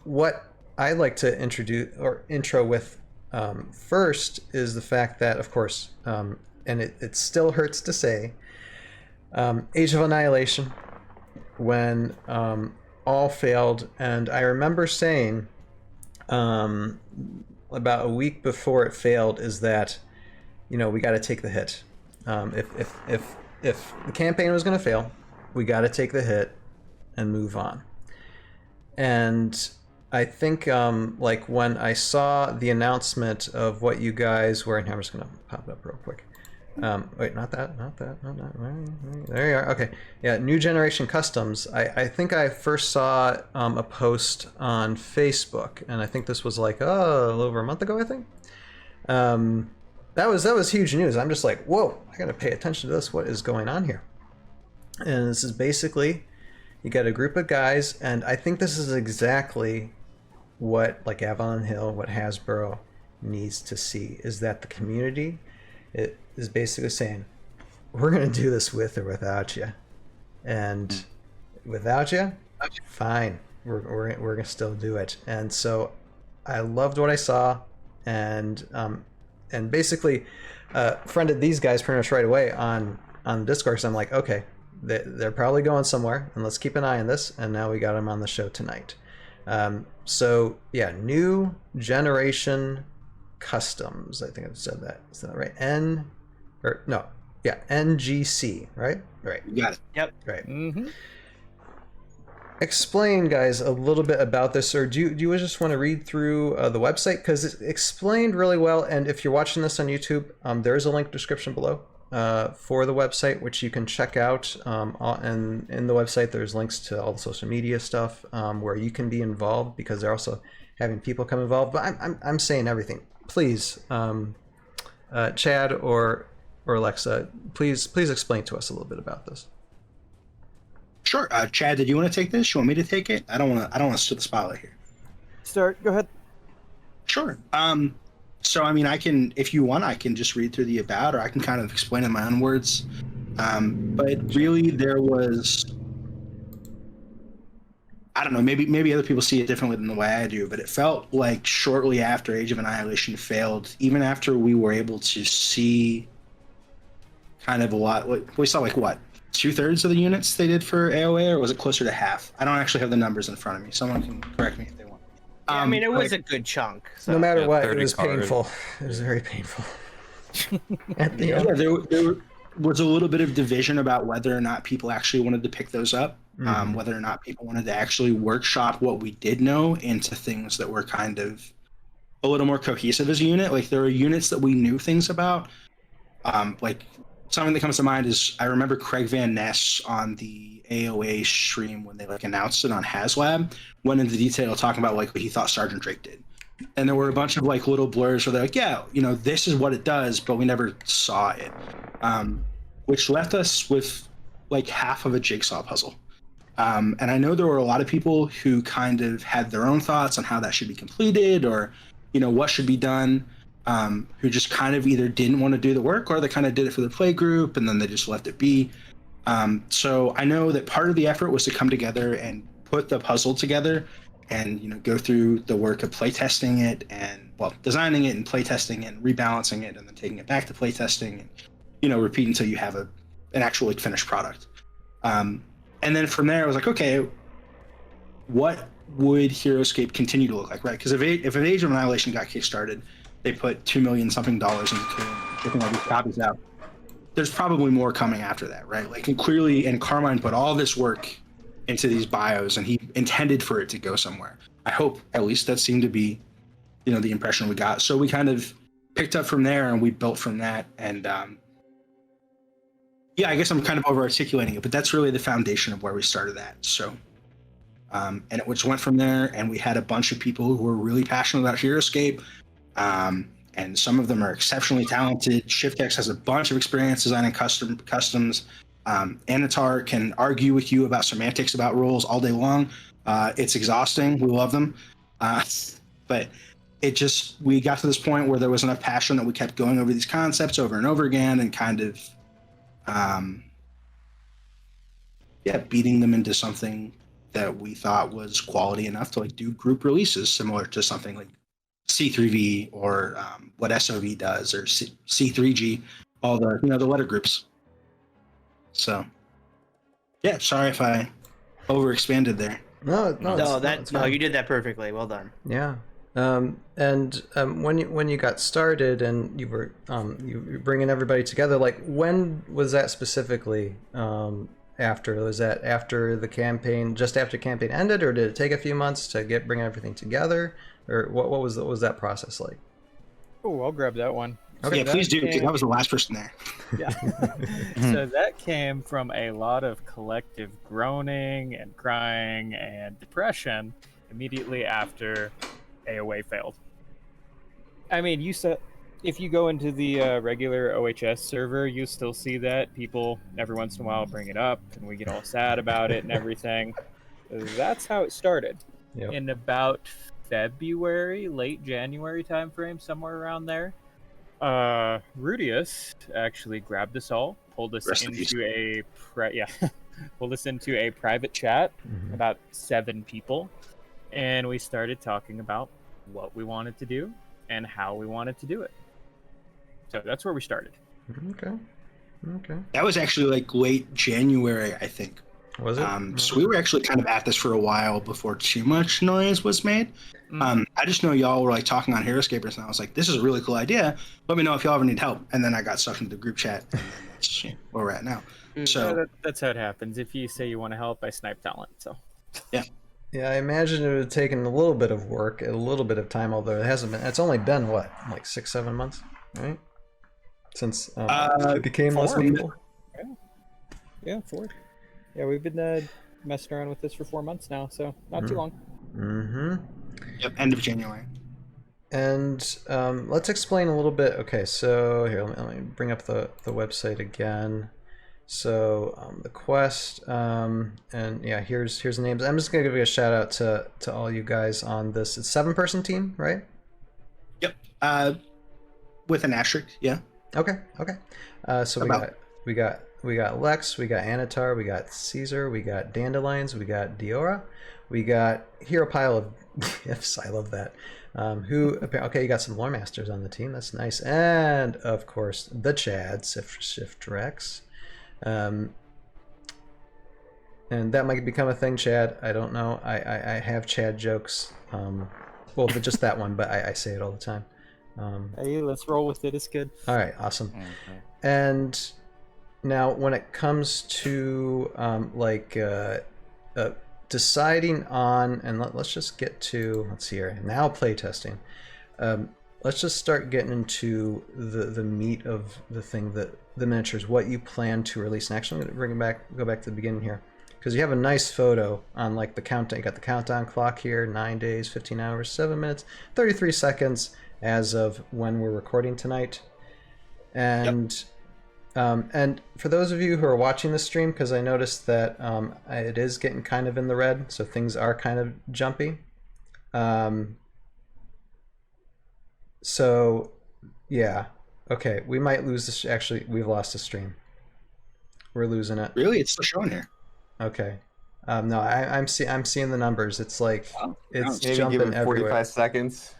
what I like to introduce or intro with first is the fact that, of course, and it still hurts to say, Age of Annihilation, when all failed, and I remember saying about a week before it failed is that, we got to take the hit. If the campaign was going to fail, we got to take the hit and move on. And I think like when I saw the announcement of what you guys were, and I'm just going to pop it up real quick. Wait, not that. There you are. Okay. Yeah, New Generation Customs. I think I first saw a post on Facebook, and I think this was like, a little over a month ago, I think. That was huge news. I'm just like, whoa, I got to pay attention to this. What is going on here? And this is basically, you got a group of guys, and I think this is exactly what like Avalon Hill, what Hasbro needs to see, is that the community is basically saying, we're going to do this with or without you. And without you, fine. We're going to still do it. And so I loved what I saw, and basically friended these guys pretty much right away on Discord. So I'm like, okay, they're probably going somewhere, and let's keep an eye on this. And now we got them on the show tonight. So yeah, New Generation Customs. I think I've said that. Is that right? NGC, right? Right. You got it. Yep. Right. Mm-hmm. Explain, guys, a little bit about this, or do you just want to read through the website, because it's explained really well. And if you're watching this on YouTube, there is a link description below for the website, which you can check out. And in the website, there's links to all the social media stuff where you can be involved, because they're also having people come involved. But I'm saying everything. Please, Chad or Alexa, please explain to us a little bit about this. Sure. Chad, did you want to take this? You want me to take it? I don't want to steal the spotlight here. Start. Go ahead. Sure. So, I mean, if you want, I can just read through the about, or I can kind of explain in my own words. But really, there was, I don't know, maybe other people see it differently than the way I do, but it felt like shortly after Age of Annihilation failed, even after we were able to see kind of a lot, we saw like what? 2/3 of the units they did for AoA, or was it closer to half? I don't actually have the numbers in front of me. Someone can correct me if they want. Yeah, I mean, it was a good chunk. So. No matter what, it was painful. It was very painful. At the end. There was a little bit of division about whether or not people actually wanted to pick those up, whether or not people wanted to actually workshop what we did know into things that were kind of a little more cohesive as a unit. Like, there are units that we knew things about, like. Something that comes to mind is I remember Craig Van Ness on the AoA stream when they like announced it on HasLab went into detail talking about like what he thought Sergeant Drake did. And there were a bunch of like little blurs where they're like, yeah, this is what it does, but we never saw it. Which left us with like half of a jigsaw puzzle. And I know there were a lot of people who kind of had their own thoughts on how that should be completed, or, what should be done. Who just kind of either didn't want to do the work, or they kind of did it for the play group and then they just left it be. So I know that part of the effort was to come together and put the puzzle together and, go through the work of playtesting it and, designing it and playtesting it and rebalancing it and then taking it back to playtesting and, repeat until you have an actual like, finished product. And then from there I was like, okay, what would Heroscape continue to look like, right? Because if an Age of Annihilation got kickstarted, they put $2 million something into getting all these copies out. There's probably more coming after that, right? Like, and clearly, and Carmine put all this work into these bios, and he intended for it to go somewhere. I hope at least that seemed to be, the impression we got. So we kind of picked up from there, and we built from that. And yeah, I guess I'm kind of over articulating it, but that's really the foundation of where we started at. So, and it just went from there, and we had a bunch of people who were really passionate about Heroscape. And some of them are exceptionally talented. Shiftex has a bunch of experience designing customs. Anatar can argue with you about semantics about rules all day long. It's exhausting. We love them. But we got to this point where there was enough passion that we kept going over these concepts over and over again and kind of, beating them into something that we thought was quality enough to like do group releases similar to something like C3V or what SOV does, or C3G, all the the letter groups. So yeah, sorry if I overexpanded there. No, you did that perfectly. Well done. Yeah. When you got started and you were bringing everybody together, like when was that specifically? After, was that after the campaign, just after campaign ended, or did it take a few months to bring everything together, or what was that process like? Oh, I'll grab that one. Okay, yeah, please do, because I was the last person there. Yeah. So that came from a lot of collective groaning and crying and depression immediately after AoA failed. I mean, you said if you go into the regular OHS server, you still see that people every once in a while bring it up, and we get all sad about it and everything. That's how it started. Yep. In about February, late January timeframe, somewhere around there. Rudius actually grabbed us all, pulled us into a private chat, about 7 people, and we started talking about what we wanted to do and how we wanted to do it. So that's where we started. Okay. That was actually like late January, I think. Was it? So we were actually kind of at this for a while before too much noise was made. I just know y'all were like talking on Heroscapers, and I was like, this is a really cool idea. Let me know if y'all ever need help. And then I got sucked into the group chat, and then that's where we're at now. So that's how it happens. If you say you want to help, I snipe talent. So yeah. Yeah, I imagine it would have taken a little bit of work, a little bit of time, although it hasn't been. It's only been what, like 6-7 months, right? Since it became less people. Yeah, 4. Yeah, we've been messing around with this for 4 months now, so not too long. Yep, end of January. And let's explain a little bit. Okay, so here, let me bring up the website again. So the quest, and yeah, here's the names. I'm just gonna give you a shout out to all you guys on this. It's 7-person team, right? Yep. With an asterisk, yeah. Okay. So we got Lex, we got Anatar, we got Caesar, we got Dandelions, we got Diora, we got Hero Pile of gifts. I love that. You got some lore masters on the team. That's nice, and of course the Chad Shift Rex. And that might become a thing, Chad. I don't know. I have Chad jokes. Well, just that one, but I say it all the time. Hey, let's roll with it. It's good. All right, awesome. And now, when it comes to deciding on, and let's just get to, let's see here, now playtesting. Let's just start getting into the meat of the thing, the miniatures, what you plan to release. And actually, I'm going to go back to the beginning here, because you have a nice photo on like the countdown. You got the countdown clock here: 9 days, 15 hours, 7 minutes, 33 seconds as of when we're recording tonight. And and for those of you who are watching the stream, because I noticed that it is getting kind of in the red, so things are kind of jumpy. So yeah, okay, we might lose this. Actually, we've lost the stream. We're losing it. Really? It's still showing here. Okay. No, I'm seeing the numbers. It's like it's maybe jumping give it 45 everywhere. seconds.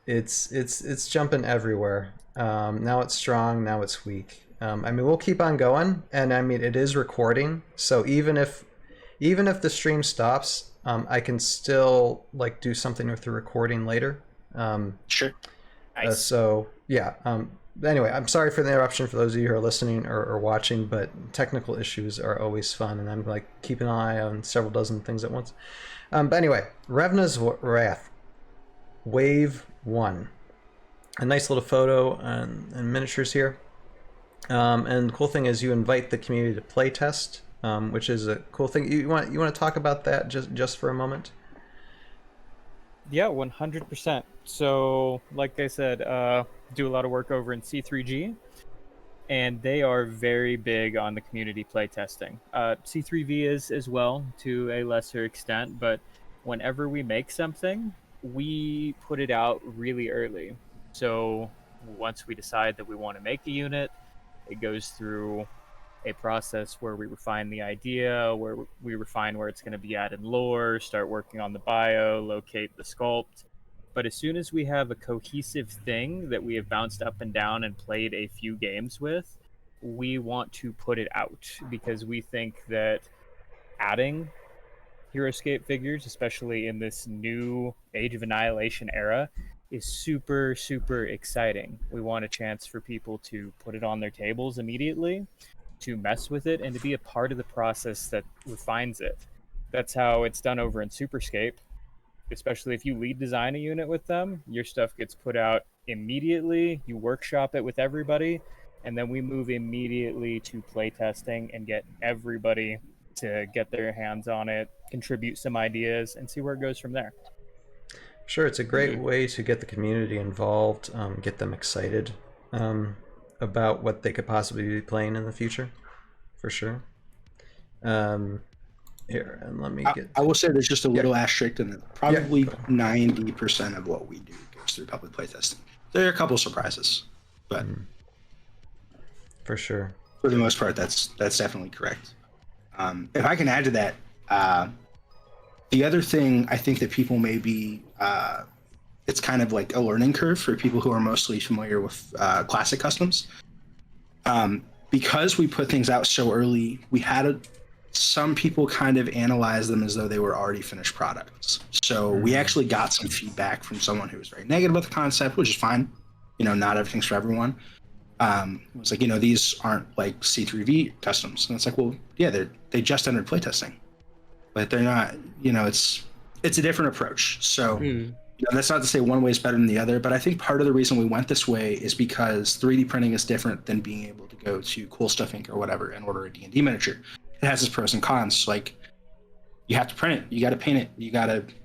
It's jumping everywhere. Now it's strong. Now it's weak. I mean, we'll keep on going, and I mean, it is recording. So even if the stream stops, I can still like do something with the recording later. Sure. Nice. So yeah. Anyway, I'm sorry for the interruption for those of you who are listening or watching, but technical issues are always fun, and I'm like keeping an eye on several dozen things at once. But anyway, Revna's Wrath, Wave 1. A nice little photo and miniatures here. And the cool thing is you invite the community to play test, which is a cool thing. You want to talk about that just for a moment? Yeah, 100%. So, like I said, do a lot of work over in C3G, and they are very big on the community playtesting. C3V is as well, to a lesser extent, but whenever we make something, we put it out really early. So once we decide that we want to make a unit, it goes through a process where we refine the idea, where we refine where it's going to be at in lore, start working on the bio, locate the sculpt. But as soon as we have a cohesive thing that we have bounced up and down and played a few games with, we want to put it out, because we think that adding Heroscape figures, especially in this new Age of Annihilation era, is super, super exciting. We want a chance for people to put it on their tables immediately, to mess with it, and to be a part of the process that refines it. That's how it's done over in Superscape. Especially if you lead design a unit with them, your stuff gets put out immediately, you workshop it with everybody, and then we move immediately to playtesting and get everybody to get their hands on it, contribute some ideas, and see where it goes from there. Sure, it's a great way to get the community involved, get them excited about what they could possibly be playing in the future, for sure. Here, and let me get... I will say there's just a little asterisk in it. Probably 90% of what we do goes through public playtesting. There are a couple surprises, but for sure, for the most part, that's definitely correct. If I can add to that, the other thing I think that people may be, it's kind of like a learning curve for people who are mostly familiar with classic customs. Because we put things out so early, we had some people kind of analyze them as though they were already finished products. So we actually got some feedback from someone who was very negative about the concept, which is fine. Not everything's for everyone. It was like, these aren't like C3V customs. And it's like, well, yeah, they just entered playtesting, but they're not, it's a different approach. So that's not to say one way is better than the other, but I think part of the reason we went this way is because 3D printing is different than being able to go to Cool Stuff Inc. or whatever and order a D&D miniature. It has its pros and cons. Like, you have to print it, you got to paint it,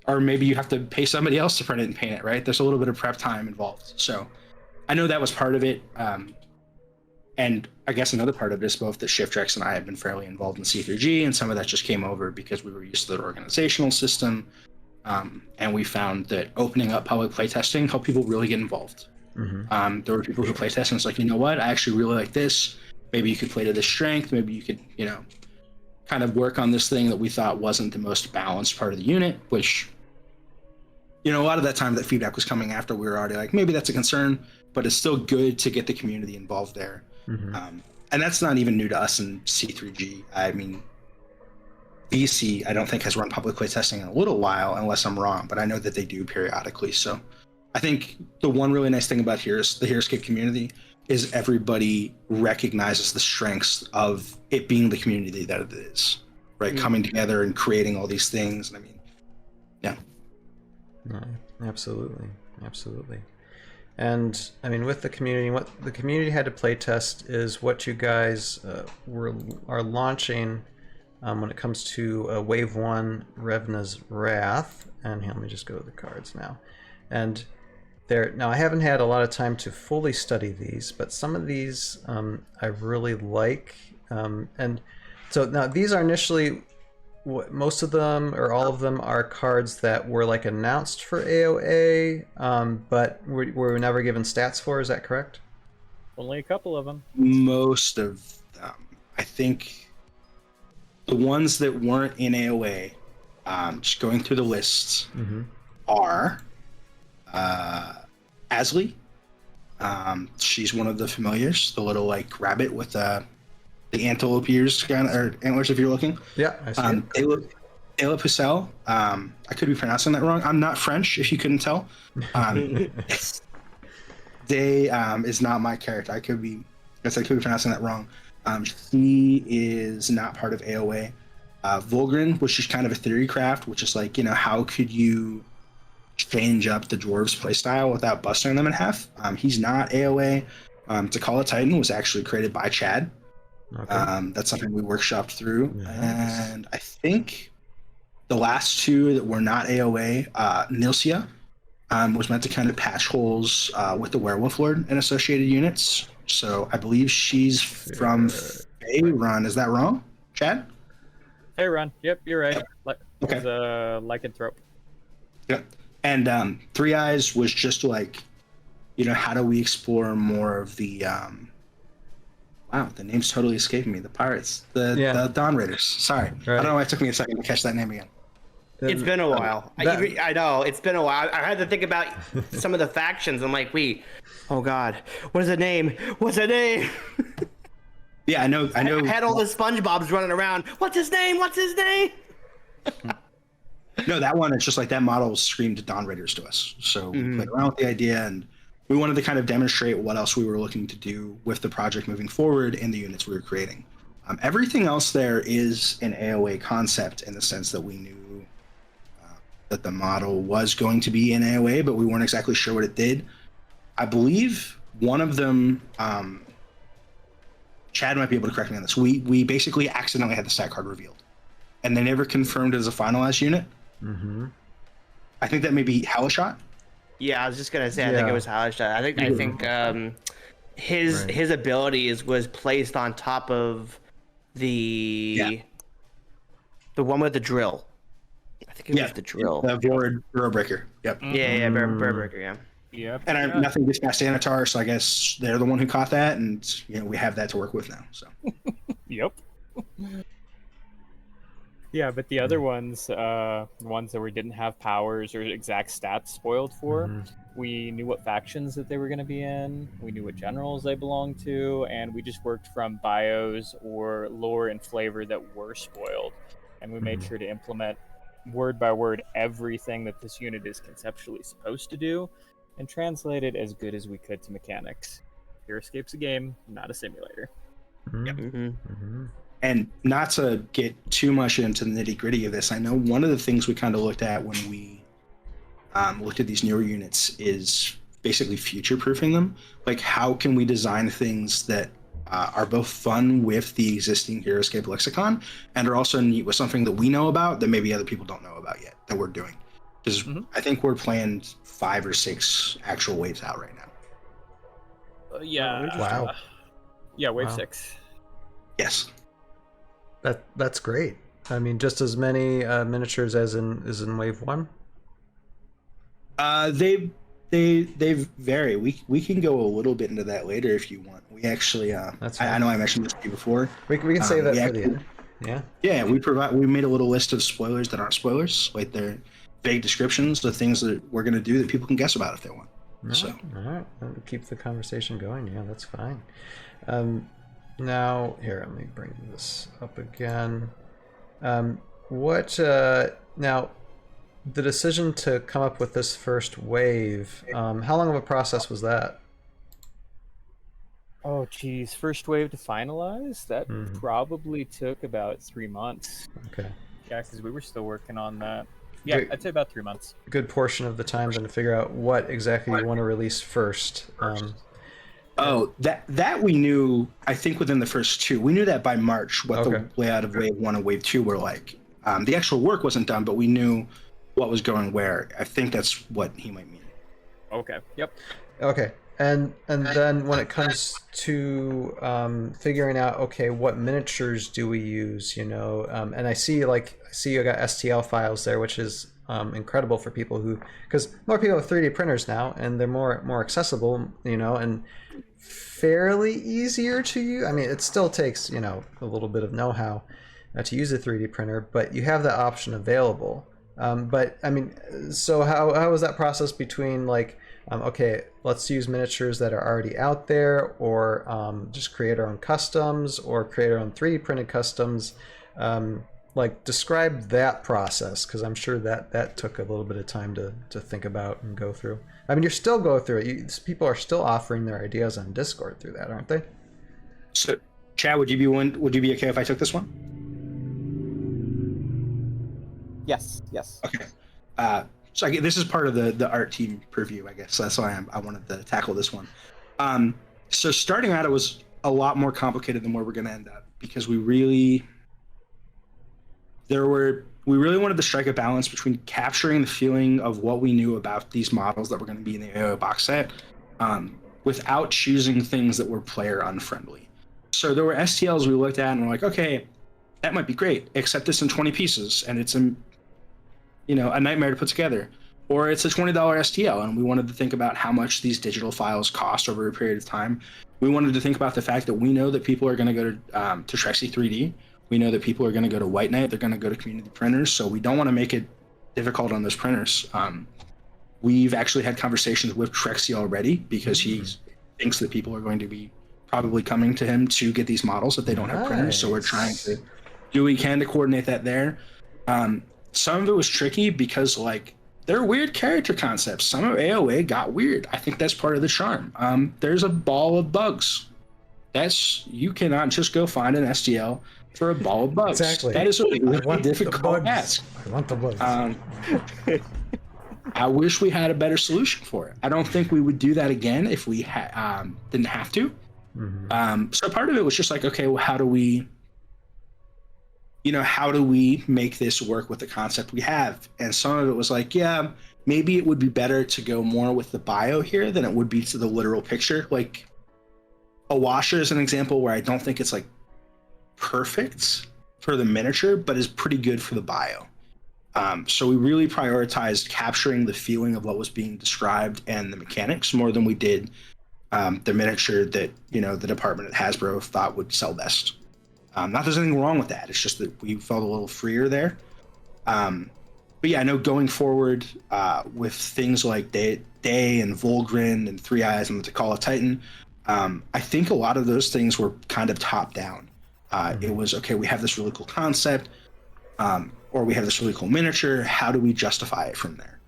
or maybe you have to pay somebody else to print it and paint it, right? There's a little bit of prep time involved. So I know that was part of it. And I guess another part of it is both that Shiftrex and I have been fairly involved in C3G, and some of that just came over because we were used to their organizational system. And we found that opening up public playtesting helped people really get involved. There were people who playtest and it's like, you know what, I actually really like this. Maybe you could play to this strength. Maybe you could, kind of work on this thing that we thought wasn't the most balanced part of the unit, which, a lot of that time that feedback was coming after we were already like, maybe that's a concern, but it's still good to get the community involved there. And that's not even new to us in C3G. I mean, BC, I don't think has run public playtesting in a little while, unless I'm wrong, but I know that they do periodically. So I think the one really nice thing about the Heroscape community is everybody recognizes the strengths of it being the community that it is, right? Coming together and creating all these things. I mean, yeah. No, absolutely. And I mean, with the community, what the community had to play test is what you guys are launching when it comes to Wave 1 Revna's Wrath. And here, let me just go to the cards now. And now, I haven't had a lot of time to fully study these, but some of these I really like. And so now these are initially, most of them or all of them are cards that were like announced for AoA, but were never given stats for. Is that correct? Only a couple of them. Most of them. I think the ones that weren't in AoA, just going through the lists, are Asley. She's one of the familiars, the little like rabbit with the antelope ears, kind of, or antlers if you're looking. Yeah, I see it. Ayla Pucelle. I could be pronouncing that wrong. I'm not French, if you couldn't tell. They is not my character. I could be pronouncing that wrong. She is not part of AoA. Volgren, which is kind of a theory craft, which is like, how could you change up the dwarves playstyle without busting them in half? He's not AoA. To Call a Titan was actually created by Chad. Okay. That's something we workshopped through. Nice. And I think the last two that were not AoA, Nilcia was meant to kind of patch holes with the Werewolf Lord and associated units. So I believe she's from Faerun. Is that wrong, Chad? Faerun. Yep, you're right. Yep. Okay. It's a lycanthrope. Yep. And Three Eyes was just like, how do we explore more of the Wow, the name's totally escaping me. The Pirates, the Dawn Raiders. Sorry, I don't know why it took me a second to catch that name again. It's been a while. I know, it's been a while. I had to think about some of the factions. I'm like, wait, oh God, what is the name? What's the name? Yeah, I know. I had all the SpongeBobs running around. What's his name? What's his name? No, that one, it's just like that model screamed Dawn Raiders to us. So we played around with the idea, and we wanted to kind of demonstrate what else we were looking to do with the project moving forward in the units we were creating. Everything else there is an AoA concept in the sense that we knew that the model was going to be in AoA, but we weren't exactly sure what it did. I believe one of them, Chad might be able to correct me on this. We basically accidentally had the stat card revealed, and they never confirmed it as a finalized unit. I think that may be Halishot. Yeah, I was just gonna say. I think it was Halishot. I think his abilities was placed on top of the one with the drill. I think it was the drill. The Burrow Breaker. Yep. Yeah, Burrow Breaker. Yeah. Yep. And nothing gets past Anatar, so I guess they're the one who caught that, and we have that to work with now. So. Yep. Yeah, but the other ones, ones that we didn't have powers or exact stats spoiled for, we knew what factions that they were going to be in, we knew what generals they belonged to, and we just worked from bios or lore and flavor that were spoiled. And we made sure to implement word by word everything that this unit is conceptually supposed to do, and translate it as good as we could to mechanics. Heroscape's a game, not a simulator. And not to get too much into the nitty gritty of this, I know one of the things we kind of looked at when we looked at these newer units is basically future proofing them. Like, how can we design things that are both fun with the existing Heroscape lexicon and are also neat with something that we know about that maybe other people don't know about yet that we're doing? Because I think we're playing 5 or 6 actual waves out right now. Wow. Yeah, wave 6. Yes. That's great. I mean, just as many miniatures as in wave 1. They vary. We can go a little bit into that later if you want. We actually I know I mentioned this to you before. We can save that for the end. Yeah, we made a little list of spoilers that aren't spoilers, like they're vague descriptions of things that we're going to do that people can guess about if they want. All right. Keep the conversation going. Yeah, that's fine. Now, here, let me bring this up again. Now, the decision to come up with this first wave, how long of a process was that? Oh, geez. First wave to finalize? That probably took about 3 months. Okay. Yeah, because we were still working on that. Yeah, I'd say about 3 months. A good portion of the time then to figure out what exactly you want to release first. That we knew, I think, within the first 2. We knew that by March, what the layout of Wave 1 and Wave 2 were like. The actual work wasn't done, but we knew what was going where. I think that's what he might mean. Okay, yep. Okay, and then when it comes to figuring out, okay, what miniatures do we use, and I see you got STL files there, which is incredible for people because more people have 3D printers now, and they're more accessible, and fairly easier to use. I mean, it still takes, a little bit of know-how to use a 3D printer, but you have that option available. But I mean, so how was that process between okay, let's use miniatures that are already out there, or just create our own customs, or create our own 3D printed customs? Describe that process, because I'm sure that took a little bit of time to think about and go through. I mean, you're still going through it. People are still offering their ideas on Discord through that, aren't they? So, Chad, would you be okay if I took this one? Yes. Okay. So this is part of the art team preview, I guess. That's why I wanted to tackle this one. So starting out, it was a lot more complicated than where we're going to end up, because we really wanted to strike a balance between capturing the feeling of what we knew about these models that were going to be in the AoA box set, without choosing things that were player unfriendly. So there were STLs we looked at and we're like, okay, that might be great, except this in 20 pieces, and it's a nightmare to put together. or it's a $20 STL, and we wanted to think about how much these digital files cost over a period of time. We wanted to think about the fact that we know that people are going to go to Shrexy 3D. We know that people are going to go to White Knight. They're going to go to community printers. So we don't want to make it difficult on those printers. We've actually had conversations with Shrexy already because he thinks that people are going to be probably coming to him to get these models if they don't have printers. So we're trying to do what we can to coordinate that there. Some of it was tricky because like they're weird character concepts. Some of AoA got weird. I think that's part of the charm. There's a ball of bugs. You cannot just go find an STL for a ball of bugs. Exactly. That is a really difficult task. I want the bugs. I wish we had a better solution for it. I don't think we would do that again if we didn't have to. So part of it was just like, okay, well, how do we make this work with the concept we have? And some of it was like, yeah, maybe it would be better to go more with the bio here than it would be to the literal picture. Like a washer is an example where I don't think it's like perfect for the miniature, but is pretty good for the bio. So we really prioritized capturing the feeling of what was being described and the mechanics more than we did the miniature that, the department at Hasbro thought would sell best. Not that there's anything wrong with that. It's just that we felt a little freer there. But yeah, I know going forward with things like Day and Volgren and Three Eyes and the T'Challa Titan, I think a lot of those things were kind of top down. It was, okay, we have this really cool concept, or we have this really cool miniature. How do we justify it from there?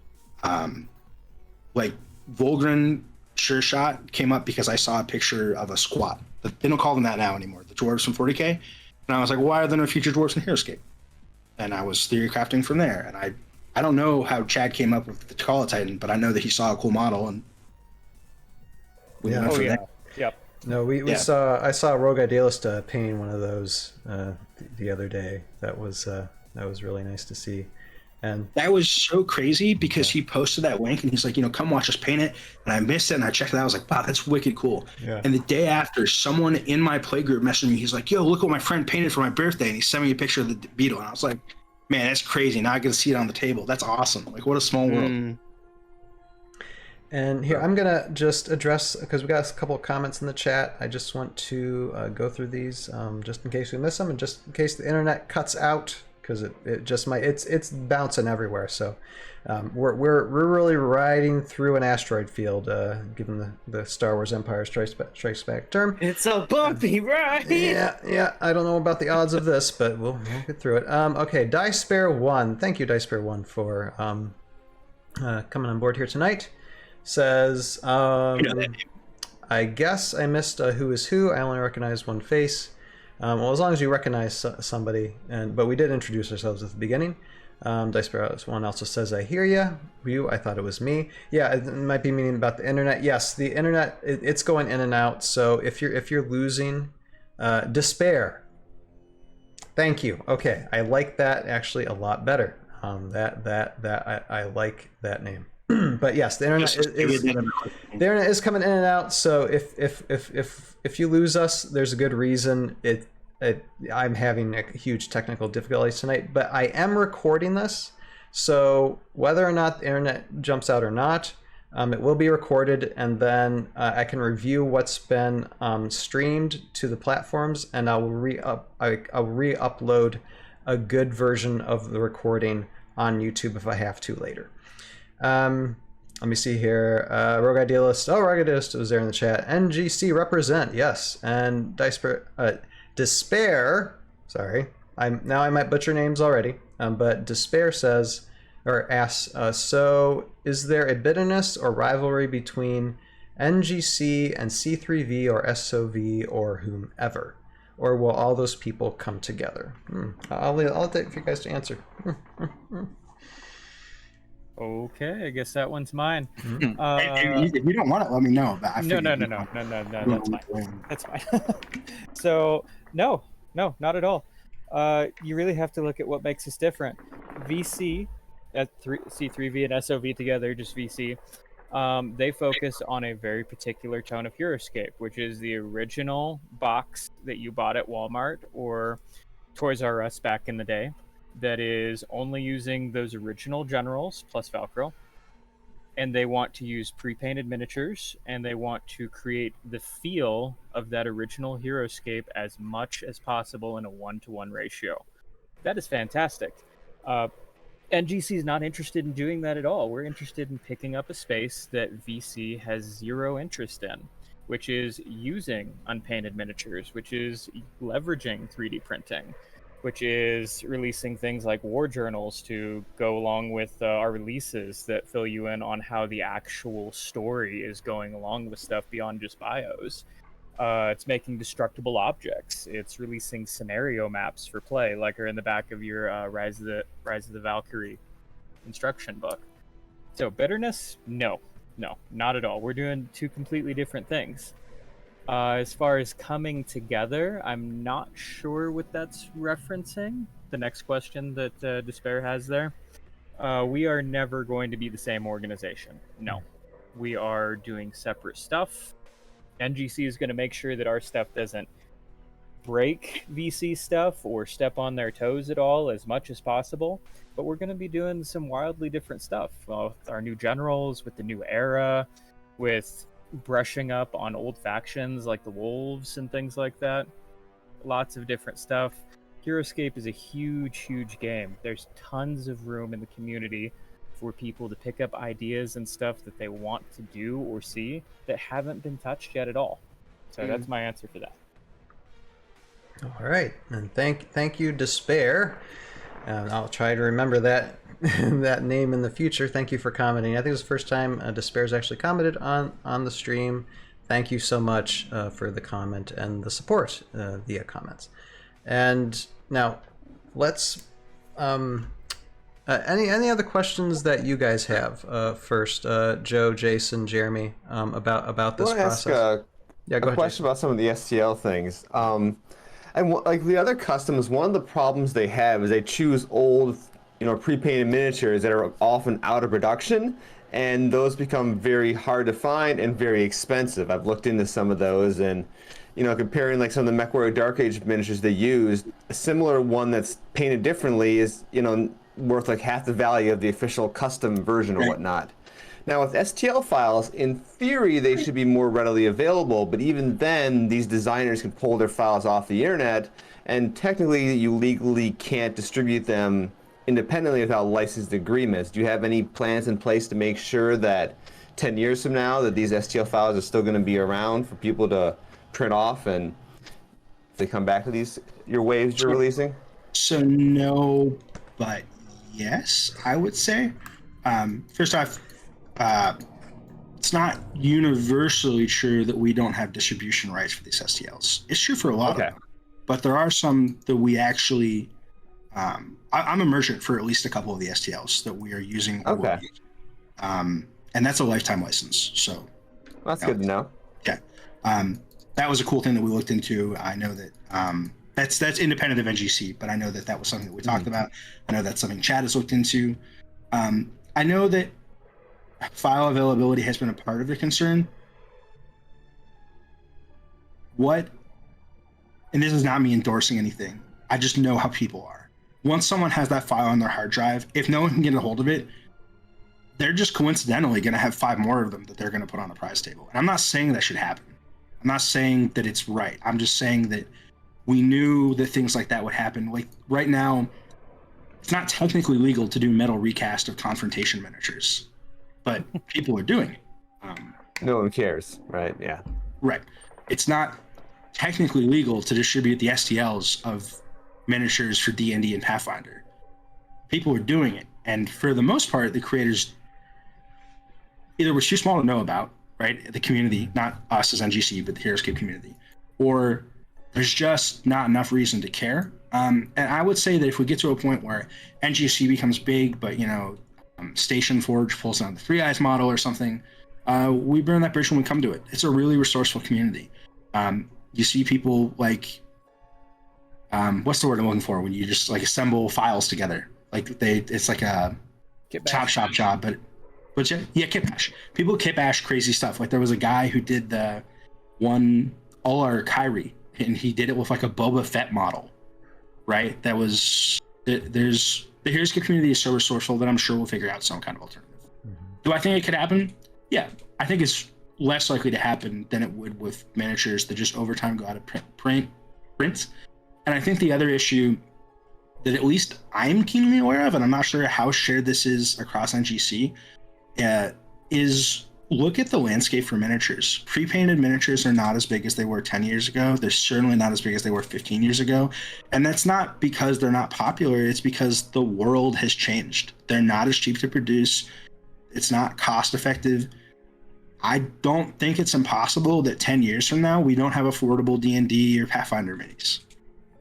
Like Volgren Sure Shot came up because I saw a picture of a squat. They don't call them that now anymore. The dwarves from 40K. And I was like, why are there no future dwarves in Heroscape? And I was theory crafting from there. And I don't know how Chad came up with the T'Challa Titan, but I know that he saw a cool model and we went from there. Yep. No, I saw Rogue Idealist painting one of those the other day. That was really nice to see. And that was so crazy because he posted that link and he's like, come watch us paint it. And I missed it and I checked it out. I was like, wow, that's wicked cool. Yeah. And the day after, someone in my playgroup messaged me. He's like, yo, look what my friend painted for my birthday. And he sent me a picture of the beetle. And I was like, man, that's crazy. Now I get to see it on the table. That's awesome. Like, what a small world. And here, I'm going to just address, because we got a couple of comments in the chat. I just want to go through these just in case we miss them and just in case the internet cuts out, because it just might, it's bouncing everywhere. So we're really riding through an asteroid field, given the Star Wars Empire Strikes Back term. It's a bumpy ride. Yeah. I don't know about the odds of this, but we'll get through it. Okay, DieSpare1. Thank you, DieSpare1, for coming on board here tonight. Says, I guess I missed who is who. I only recognize one face. Well, as long as you recognize somebody, but we did introduce ourselves at the beginning. DieSpare1 also says, I hear you. I thought it was me. Yeah, it might be meaning about the internet. Yes, the internet, it's going in and out. So if you're losing, despair. Thank you. Okay, I like that actually a lot better. I like that name. But yes, the internet is coming in and out. So if you lose us, there's a good reason. I'm having a huge technical difficulties tonight, but I am recording this. So whether or not the internet jumps out or not, it will be recorded, and then I can review what's been streamed to the platforms, and I'll re-upload a good version of the recording on YouTube if I have to later. Let me see here. Rogue Idealist. Oh, Rogue Idealist was there in the chat. NGC represent. Yes. And Despair. Sorry. I might butcher names already. But Despair says, or asks, so is there a bitterness or rivalry between NGC and C3V or SOV or whomever? Or will all those people come together? I'll take for you guys to answer. Okay, I guess that one's mine. If you don't want it, let me know. But no, that's fine. So, no, not at all. You really have to look at what makes us different. VC, C3V and SOV together, just VC, they focus on a very particular tone of Heroscape, which is the original box that you bought at Walmart or Toys R Us back in the day. That is only using those original generals plus Velcro. and they want to use pre-painted miniatures, and they want to create the feel of that original Heroscape as much as possible in a 1-to-1 ratio. That is fantastic. NGC is not interested in doing that at all. We're interested in picking up a space that VC has zero interest in, which is using unpainted miniatures, which is leveraging 3D printing, which is releasing things like war journals to go along with our releases that fill you in on how the actual story is going along with stuff beyond just bios. It's making destructible objects. It's releasing scenario maps for play, like are in the back of your Rise of the Valkyrie instruction book. So bitterness? No, not at all. We're doing two completely different things. As far as coming together, I'm not sure what that's referencing. The next question that Despair has there. We are never going to be the same organization. No. We are doing separate stuff. NGC is going to make sure that our stuff doesn't break VC stuff or step on their toes at all as much as possible. But we're going to be doing some wildly different stuff. With our new generals, with the new era, with brushing up on old factions like the Wolves and things like that. Lots of different stuff. Heroscape is a huge game. There's tons of room in the community for people to pick up ideas and stuff that they want to do or see that haven't been touched yet at all. So that's my answer for that. All right, and thank you, Despair. I'll try to remember that that name in the future. Thank you for commenting. I think it's the first time Despair's actually commented on the stream. Thank you so much for the comment and the support via comments. And now, let's any other questions that you guys have first, Joe, Jason, Jeremy, about this process? Ask yeah, go a ahead, question Jason. about some of the STL things. And like the other customs, one of the problems they have is they choose old, pre-painted miniatures that are often out of production, and those become very hard to find and very expensive. I've looked into some of those, and comparing like some of the MechWarrior Dark Age miniatures they used, a similar one that's painted differently is worth like half the value of the official custom version or whatnot. Now with STL files, in theory, they should be more readily available, but even then, these designers can pull their files off the internet, and technically you legally can't distribute them independently without licensed agreements. Do you have any plans in place to make sure that 10 years from now that these STL files are still going to be around for people to print off and if they come back to your waves you're releasing? So no, but yes, I would say. First off, it's not universally true that we don't have distribution rights for these STLs. It's true for a lot of them, but there are some that we actually. I'm a merchant for at least a couple of the STLs that we are using. Okay. And that's a lifetime license. So that's good to know. Yeah. That was a cool thing that we looked into. I know that that's independent of NGC, but I know that was something that we talked about. I know that's something Chad has looked into. I know that file availability has been a part of the concern. And this is not me endorsing anything. I just know how people are. Once someone has that file on their hard drive, if no one can get a hold of it, they're just coincidentally going to have 5 more of them that they're going to put on the prize table. And I'm not saying that should happen. I'm not saying that it's right. I'm just saying that we knew that things like that would happen. Like right now, it's not technically legal to do metal recast of confrontation miniatures, but people are doing it. No one cares, right? Yeah. Right. It's not technically legal to distribute the STLs of miniatures for D&D and Pathfinder. People are doing it, and for the most part, the creators either were too small to know about, right? The community, not us as NGC, but the Heroscape community, or there's just not enough reason to care. And I would say that if we get to a point where NGC becomes big, but Station Forge pulls down the Three Eyes model or something, we burn that bridge when we come to it. It's a really resourceful community. You see people like, what's the word I'm looking for when you just like assemble files together? Like it's like a chop shop job, but kit bash. People kit bash crazy stuff. Like there was a guy who did the one Olar Kyrie, and he did it with like a Boba Fett model, right? That was the Heroscape community is so resourceful that I'm sure we'll figure out some kind of alternative. Do I think it could happen? Yeah, I think it's less likely to happen than it would with miniatures that just over time go out of print. And I think the other issue that at least I'm keenly aware of, and I'm not sure how shared this is across NGC, is look at the landscape for miniatures. Pre-painted miniatures are not as big as they were 10 years ago. They're certainly not as big as they were 15 years ago. And that's not because they're not popular. It's because the world has changed. They're not as cheap to produce. It's not cost effective. I don't think it's impossible that 10 years from now, we don't have affordable D&D or Pathfinder minis,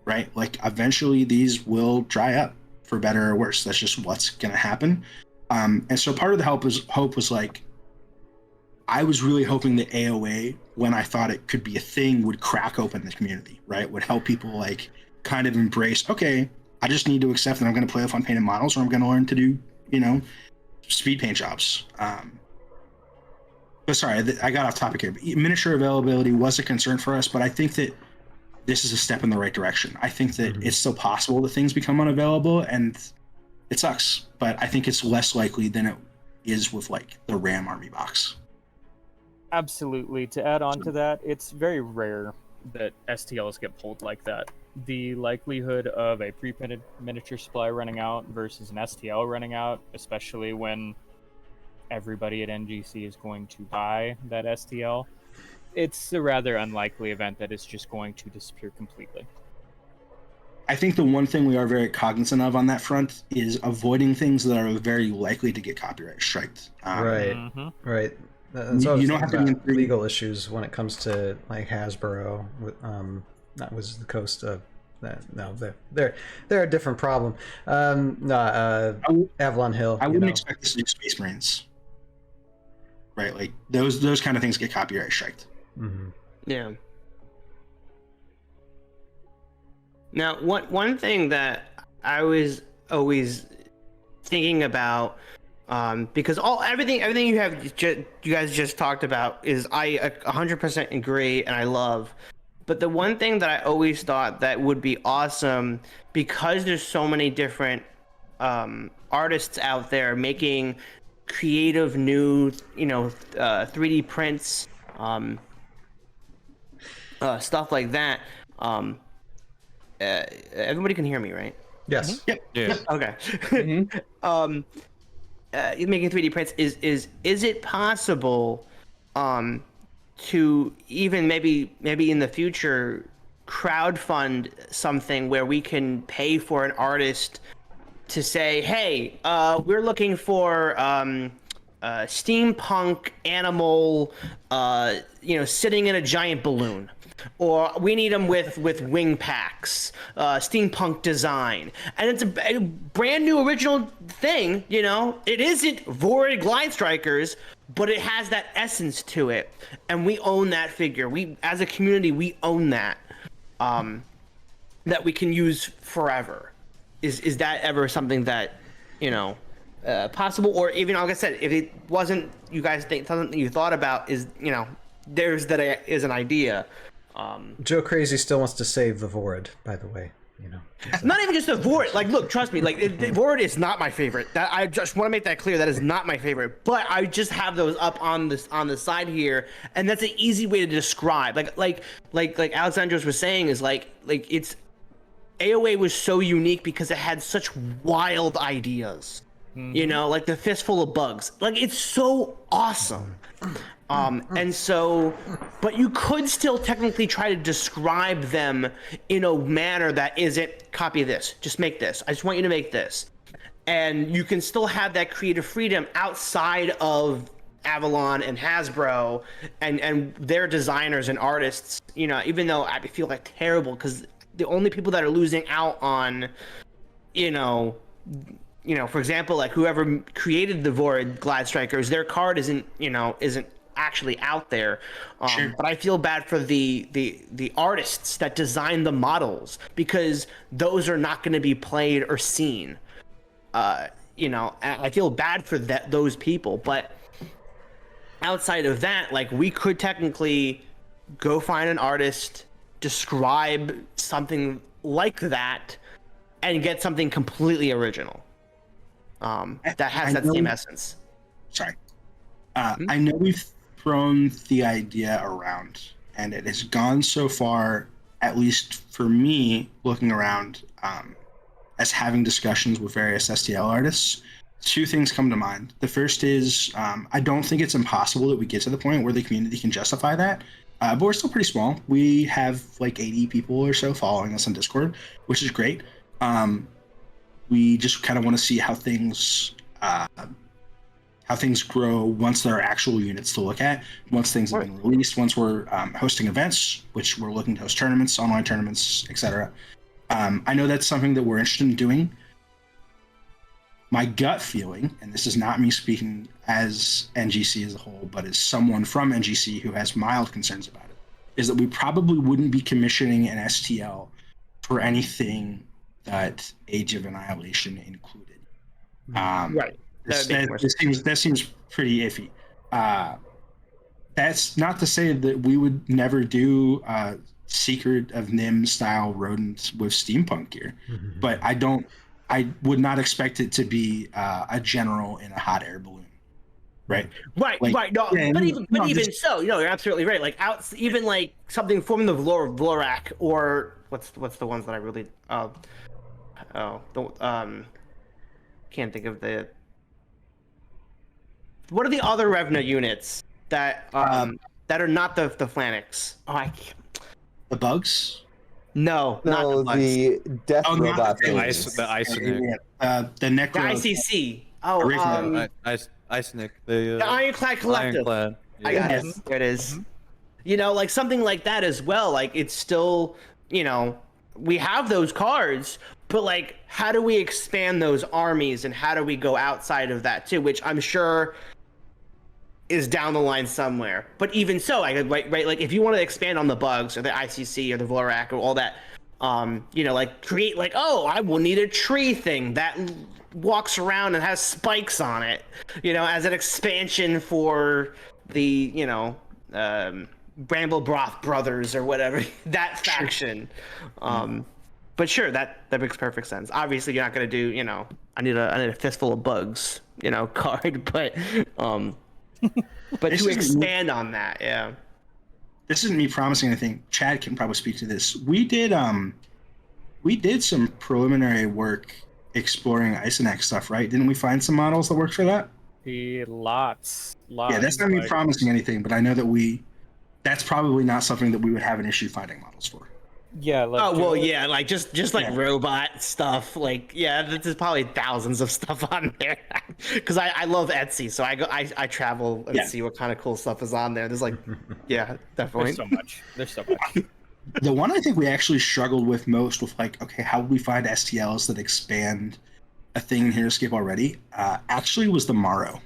right? Like eventually these will dry up for better or worse. That's just what's going to happen. And so part of the hope was like, I was really hoping that AoA, when I thought it could be a thing, would crack open the community, right? Would help people like kind of embrace, okay, I just need to accept that I'm going to play with unpainted models, or I'm going to learn to do, speed paint jobs. But sorry, I got off topic here. Miniature availability was a concern for us, but I think that this is a step in the right direction. I think that it's still possible that things become unavailable, and it sucks, but I think it's less likely than it is with like the RAM army box. Absolutely. To add on to that, it's very rare that STLs get pulled like that. The likelihood of a pre-printed miniature supply running out versus an STL running out, especially when everybody at NGC is going to buy that STL, it's a rather unlikely event that it's just going to disappear completely. I think the one thing we are very cognizant of on that front is avoiding things that are very likely to get copyright striked. Right. That's what you don't have to be in legal issues when it comes to like Hasbro. That was the coast of that. No, they're a different problem. Avalon Hill. I wouldn't expect this to do Space Marines. Right, like those kind of things get copyright striked. Yeah. Now, one thing that I was always thinking about, because everything you guys just talked about is I 100% agree and I love. But the one thing that I always thought that would be awesome, because there's so many different artists out there making creative new 3D prints, stuff like that. Everybody can hear me, right? Yes. Yep. Yes. Okay. Making 3D prints, is it possible to even maybe in the future crowdfund something where we can pay for an artist to say, hey, we're looking for steampunk animal sitting in a giant balloon, or we need them with wing packs, steampunk design, and it's a brand new original thing. It isn't Void Glide Strikers, but it has that essence to it, and we own that figure. We, as a community, we own that we can use forever. Is that ever something that possible? Or even, like I said, if it wasn't, you guys think something you thought about is there's that is an idea. Joe Crazy still wants to save the Void, by the way. Not even just the Void. Like, look, trust me. Like, the Void is not my favorite. That I just want to make that clear. That is not my favorite. But I just have those up on the side here, and that's an easy way to describe. Like Alexandros was saying, is like it's AoA was so unique because it had such wild ideas. Like the fistful of bugs. Like, it's so awesome. And so, but you could still technically try to describe them in a manner that isn't copy this, just make this. I just want you to make this. And you can still have that creative freedom outside of Avalon and Hasbro and their designers and artists, even though I feel like terrible because the only people that are losing out on, for example, like whoever created the Void Glide Strikers, their card isn't actually out there. Sure. But I feel bad for the artists that design the models, because those are not going to be played or seen. I feel bad for those people, but outside of that, like, we could technically go find an artist, describe something like that, and get something completely original. That has that same essence. Sorry. I know we've thrown the idea around, and it has gone so far, at least for me, looking around, as having discussions with various STL artists. Two things come to mind. The first is I don't think it's impossible that we get to the point where the community can justify that, but we're still pretty small. We have like 80 people or so following us on Discord, which is great. We just kind of want to see how things grow once there are actual units to look at, once things have been released, once we're hosting events, which we're looking to host tournaments, online tournaments, etc. I know that's something that we're interested in doing. My gut feeling, and this is not me speaking as NGC as a whole, but as someone from NGC who has mild concerns about it, is that we probably wouldn't be commissioning an STL for anything that Age of Annihilation included. Right. That seems pretty iffy. That's not to say that we would never do Secret of Nim style rodents with steampunk gear, but I would not expect it to be a general in a hot air balloon. Right. No, but even so, you're absolutely right. Like even like something from the Vlorak, or what's the ones that I really can't think of the. What are the other Revna units that that are not the Flanix? Oh, I can't. The bugs? No, not the bugs. The death robot. The Icenic. The Necro. The ICC. Oh, Icenic. The Ironclad Collective. Ironclad. I got it. There it is. Like something like that as well. Like it's still, we have those cards, but like, how do we expand those armies and how do we go outside of that too? Which I'm sure is down the line somewhere. But even so, right, like if you want to expand on the bugs or the ICC or the Vlorak or all that, like create like, I will need a tree thing that walks around and has spikes on it, as an expansion for the, Bramble Broth Brothers or whatever, that faction. But sure, that makes perfect sense. Obviously, you're not going to do, I need a fistful of bugs, card, but to expand on that, yeah. This isn't me promising anything. Chad can probably speak to this. We did some preliminary work exploring Isonex stuff, right? Didn't we find some models that worked for that? Lots. Yeah, that's not me promising anything, but I know that that's probably not something that we would have an issue finding models for. Yeah. Like just like robot stuff. Like, there's probably thousands of stuff on there. Because I love Etsy, so I travel and see what kind of cool stuff is on there. There's like, definitely. There's so much. The one I think we actually struggled with most with like, okay, how would we find STLs that expand a thing in Heroscape already? Actually, was the Morrow.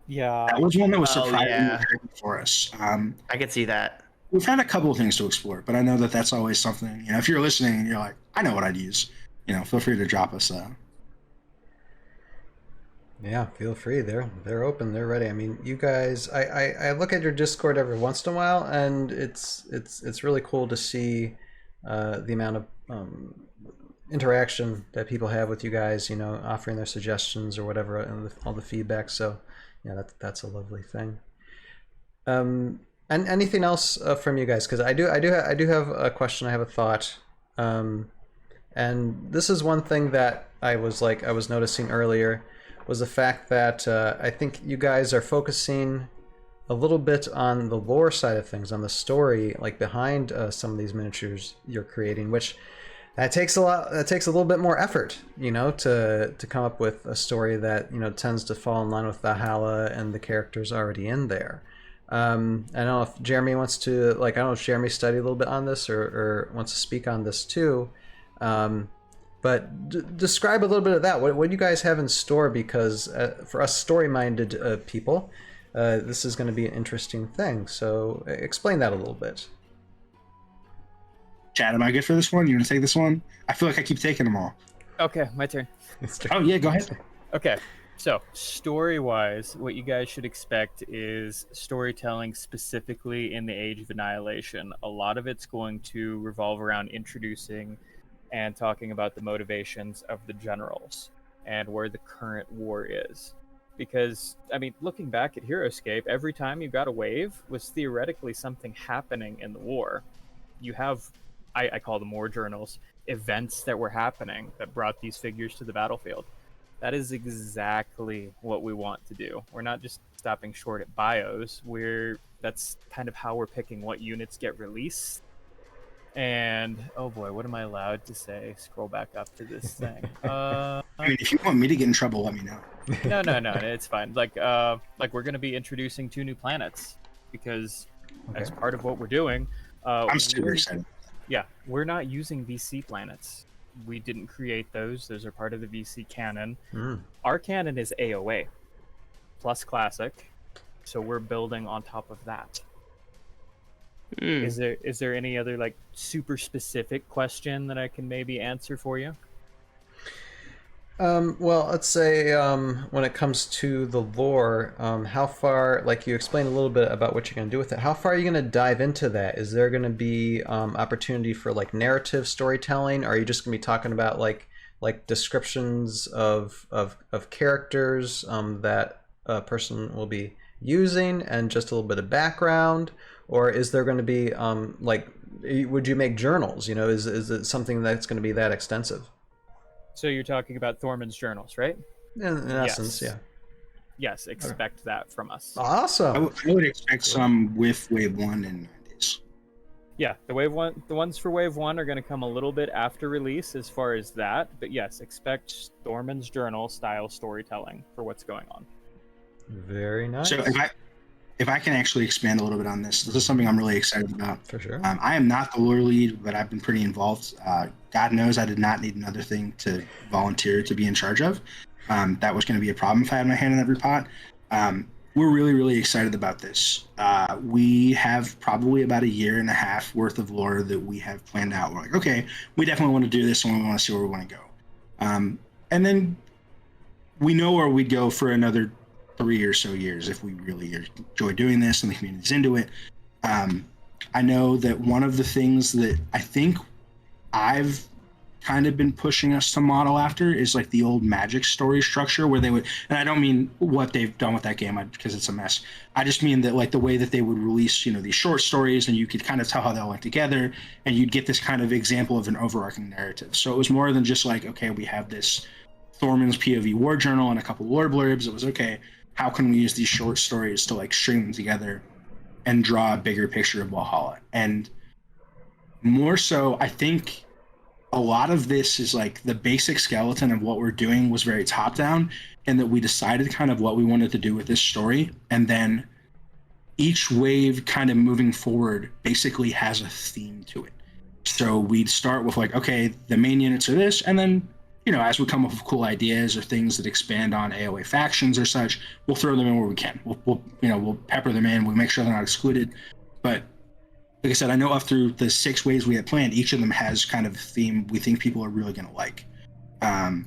Yeah. That was one that was surprisingly for us. I could see that. We've had a couple of things to explore, but I know that that's always something. If you're listening and you're like, I know what I'd use, feel free to drop us. Yeah, feel free. They're open. They're ready. I mean, you guys. I look at your Discord every once in a while, and it's really cool to see the amount of interaction that people have with you guys. Offering their suggestions or whatever, and all the feedback. So, yeah, that's a lovely thing. And anything else from you guys? Because I do have a question. I have a thought, and this is one thing that I was noticing earlier, was the fact that I think you guys are focusing a little bit on the lore side of things, on the story, like behind some of these miniatures you're creating, which that takes a little bit more effort, to come up with a story that tends to fall in line with Valhalla and the characters already in there. I don't know if Jeremy wants to, I don't know if Jeremy studied a little bit on this or wants to speak on this too. But describe a little bit of that. What do you guys have in store? Because for us story-minded people, this is going to be an interesting thing. So explain that a little bit. Chad, am I good for this one? You want to take this one? I feel like I keep taking them all. Okay, my turn. Oh, yeah, go ahead. Okay. So, story-wise, what you guys should expect is storytelling specifically in the Age of Annihilation. A lot of it's going to revolve around introducing and talking about the motivations of the generals and where the current war is. Because, I mean, looking back at Heroscape, every time you got a wave was theoretically something happening in the war. You have, I call them war journals, events that were happening that brought these figures to the battlefield. That is exactly what we want to do. We're not just stopping short at bios. That's kind of how we're picking what units get released. And oh boy, what am I allowed to say? Scroll back up to this thing. I mean, if you want me to get in trouble, let me know. No, it's fine. Like we're going to be introducing 2 new planets because as part of what we're doing, I'm super excited. Yeah, we're not using VC planets. We didn't create those. Those are part of the VC canon. Our canon is AoA plus classic, so we're building on top of that. Is there any other like super specific question that I can maybe answer for you? Well, let's say when it comes to the lore, how far, like you explained a little bit about what you're going to do with it, how far are you going to dive into that? Is there going to be opportunity for like narrative storytelling, or are you just going to be talking about like descriptions of characters that a person will be using and just a little bit of background? Or is there going to be like, would you make journals? You know, is it something that's going to be that extensive? So you're talking about Thorman's journals, right? In essence, yeah. Yes, expect that from us. Awesome. I would expect some with Wave 1 in 9 days. Yeah, the ones for Wave 1 are going to come a little bit after release as far as that. But yes, expect Thorman's journal style storytelling for what's going on. Very nice. So if I can actually expand a little bit on this is something I'm really excited about. For sure. I am not the lore lead, but I've been pretty involved. God knows I did not need another thing to volunteer to be in charge of. That was going to be a problem if I had my hand in every pot. We're really, really excited about this. We have probably about 1.5 years worth of lore that we have planned out. We're like, okay, we definitely want to do this and we want to see where we want to go. And then we know where we'd go for another 3 or so years if we really enjoy doing this and the community's into it. I know that one of the things that I think I've kind of been pushing us to model after is like the old Magic story structure where they would, and I don't mean what they've done with that game because it's a mess. I just mean that like the way that they would release, these short stories and you could kind of tell how they all went together and you'd get this kind of example of an overarching narrative. So it was more than just like, okay, we have this Thorman's POV war journal and a couple lore blurbs. It was okay, how can we use these short stories to like string them together and draw a bigger picture of Valhalla? And more so, I think a lot of this is like the basic skeleton of what we're doing was very top down, and that we decided kind of what we wanted to do with this story. And then each wave kind of moving forward basically has a theme to it. So we'd start with like, okay, the main units are this, and then as we come up with cool ideas or things that expand on AoA factions or such, we'll throw them in where we can. We'll pepper them in. We'll make sure they're not excluded. But like I said, I know up through the 6 waves we had planned, each of them has kind of a theme we think people are really going to like. And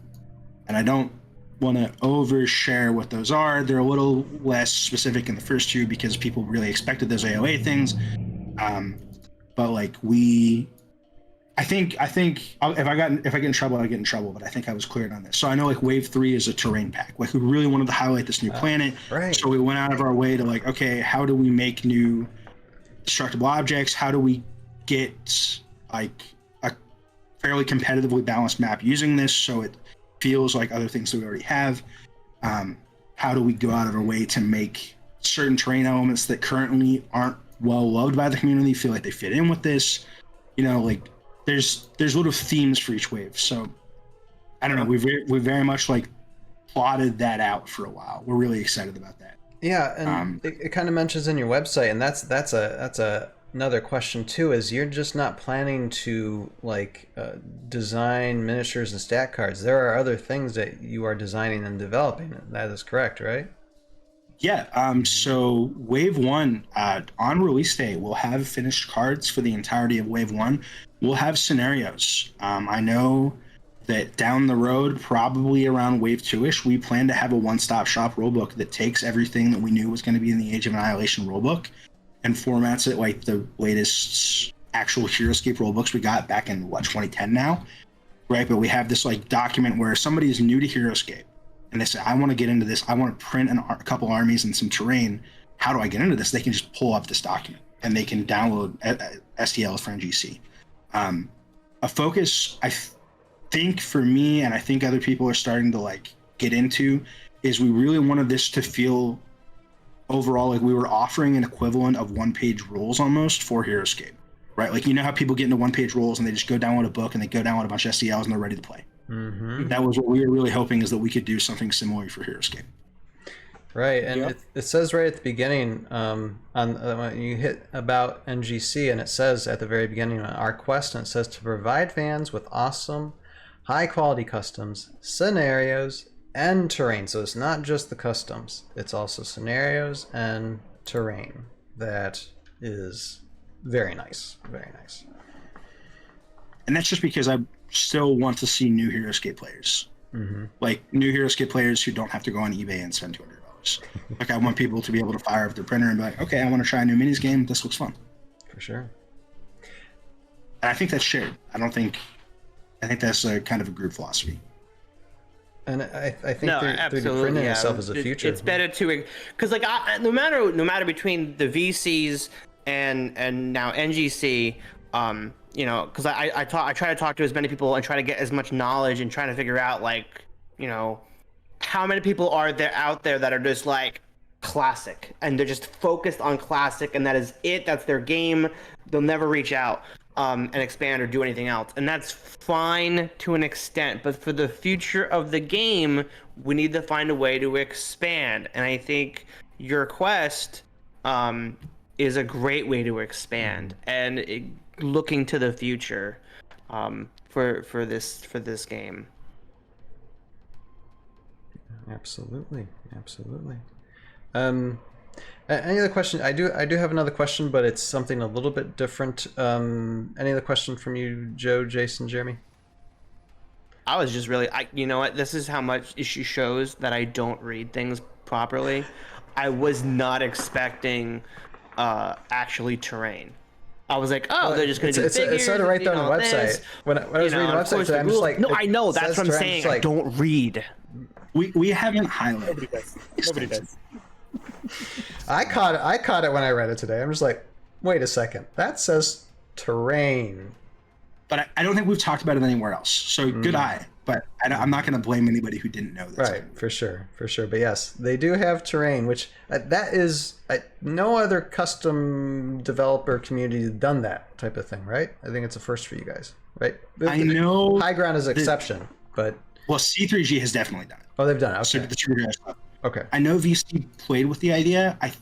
I don't want to overshare what those are. They're a little less specific in the first 2 because people really expected those AoA things. But like I think if I get in trouble, I get in trouble. But I think I was cleared on this. So I know like Wave 3 is a terrain pack. Like we really wanted to highlight this new planet. Right. So we went out of our way to like, okay, how do we make new destructible objects? How do we get like a fairly competitively balanced map using this so it feels like other things that we already have? How do we go out of our way to make certain terrain elements that currently aren't well loved by the community feel like they fit in with this? Like there's little themes for each wave. So I don't know. We very much like plotted that out for a while. We're really excited about that. Yeah, and it kind of mentions in your website, and that's another question too. Is you're just not planning to like design miniatures and stat cards. There are other things that you are designing and developing. That is correct, right? Yeah. So Wave 1 on release day, we'll have finished cards for the entirety of Wave 1. We'll have scenarios. I know that down the road, probably around Wave 2-ish, we plan to have a one-stop shop rulebook that takes everything that we knew was going to be in the Age of Annihilation rulebook and formats it like the latest actual Heroscape rulebooks we got back in, 2010 now, right? But we have this like document where somebody is new to Heroscape. and they say, I want to get into this. I want to print a couple armies and some terrain. How do I get into this? They can just pull up this document and they can download STLs for NGC. A focus, I think for me, and I think other people are starting to like get into, is we really wanted this to feel overall like we were offering an equivalent of one-page rules almost for Heroscape, right? Like, you know how people get into one-page rules and they just go download a book and they go download a bunch of STLs and they're ready to play. Mm-hmm. That was what we were really hoping, is that we could do something similar for Heroscape. Right, and it says right at the beginning, when you hit about NGC, and it says at the very beginning of our quest, and it says to provide fans with awesome, high-quality customs, scenarios, and terrain. So it's not just the customs; it's also scenarios and terrain. That is very nice, very nice. And that's just because I still want to see new Heroscape players, like new Heroscape players who don't have to go on eBay and spend $200. Like, I want people to be able to fire up their printer and be like, okay, I want to try a new minis game. This looks fun. For sure. And I think that's shared. I think that's a kind of a group philosophy. And I think they're printing itself as a future. It's better to, because like no matter between the VCs and now NGC, you know, because I try to talk to as many people and try to get as much knowledge and trying to figure out, like, you know, how many people are there out there that are just like classic and they're just focused on classic and that is it. That's their game. They'll never reach out and expand or do anything else, and that's fine to an extent. But for the future of the game, we need to find a way to expand. And I think your quest is a great way to expand and looking to the future for this game. Absolutely. Any other question? I do have another question, but it's something a little bit different. Any other question from you, Joe, Jason, Jeremy? I was just really, you know what? This is how much issue shows that I don't read things properly. I was not expecting actually terrain. I was like, oh, they're just going to do figures. It said it right there on the website. When I was reading the website today, I'm just like, no, I know. That's what I'm saying. I don't read. We haven't highlighted. Nobody does. I caught it when I read it today. I'm just like, wait a second. That says terrain. But I don't think we've talked about it anywhere else. So good eye. But I'm not going to blame anybody who didn't know this. Right, for sure. But yes, they do have terrain, which that is no other custom developer community has done that type of thing, right? I think it's a first for you guys, right? I know High Ground is an exception, but well, C3G has definitely done it. Oh, they've done it. Okay. So the two guys. Okay. I know VC played with the idea. I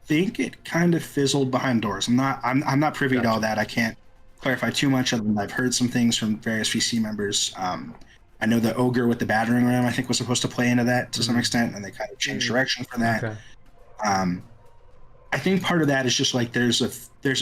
think it kind of fizzled behind doors. I'm not privy to all that. I can't clarify too much, other than I've heard some things from various VC members. I know the ogre with the battering ram, I think, was supposed to play into that to some extent, and they kind of changed direction for that. Okay. I think part of that is just like there's a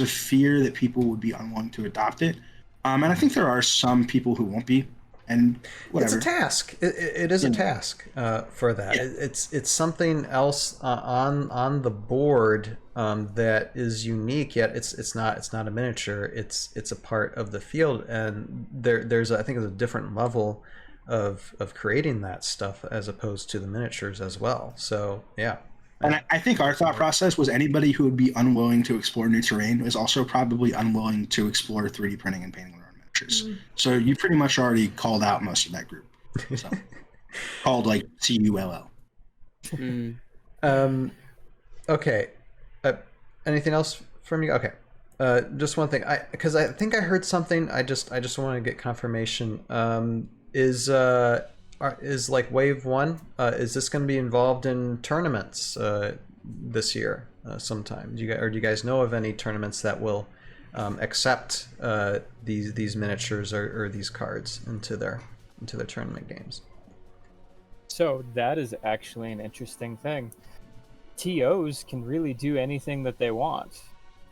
fear that people would be unwilling to adopt it, and I think there are some people who won't be. And whatever. It's a task. It is a task for that. Yeah. It's something else on the board that is unique. Yet it's not a miniature. It's a part of the field, and there's I think there's a different level of creating that stuff as opposed to the miniatures as well. So yeah. And I think our thought process was anybody who would be unwilling to explore new terrain is also probably unwilling to explore 3D printing and painting. So you pretty much already called out most of that group. So called like CULL. Okay. Anything else from you? Okay. Just one thing. Because I think I heard something. I just want to get confirmation. Is like Wave 1? Is this going to be involved in tournaments this year sometime? Do you guys know of any tournaments that will accept these miniatures or these cards into their tournament games? So that is actually an interesting thing. TOs can really do anything that they want.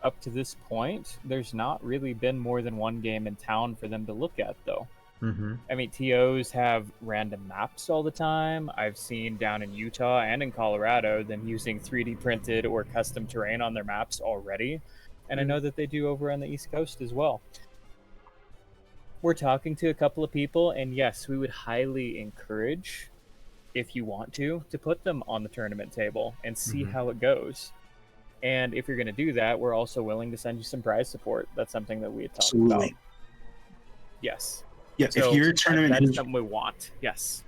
Up to this point, there's not really been more than one game in town for them to look at, though. Mm-hmm. I mean, TOs have random maps all the time. I've seen down in Utah and in Colorado them using 3D printed or custom terrain on their maps already. And I know that they do over on the East Coast as well. We're talking to a couple of people, and yes, we would highly encourage if you want to put them on the tournament table and see how it goes. And if you're going to do that, we're also willing to send you some prize support. That's something that we had talked about. Yes. Yeah, So if you're a tournament, that is something we want. Yes.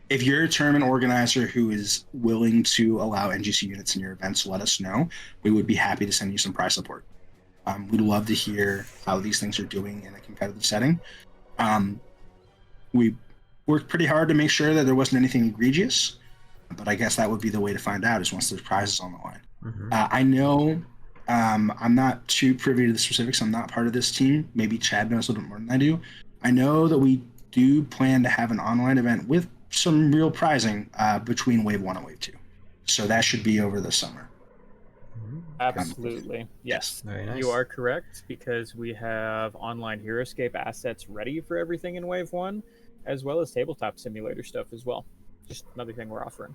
If you're a tournament organizer who is willing to allow NGC units in your events, let us know. We would be happy to send you some prize support. We'd love to hear how these things are doing in a competitive setting. We worked pretty hard to make sure that there wasn't anything egregious, but I guess that would be the way to find out, is once there's prizes on the line. I know I'm not too privy to the specifics. I'm not part of this team. Maybe Chad knows a little bit more than I do. I know that we do plan to have an online event with some real prizing between Wave 1 and Wave 2. So that should be over the summer. Absolutely. Yes. Very nice. You are correct, because we have online Heroscape assets ready for everything in Wave 1, as well as tabletop simulator stuff as well. Just another thing we're offering.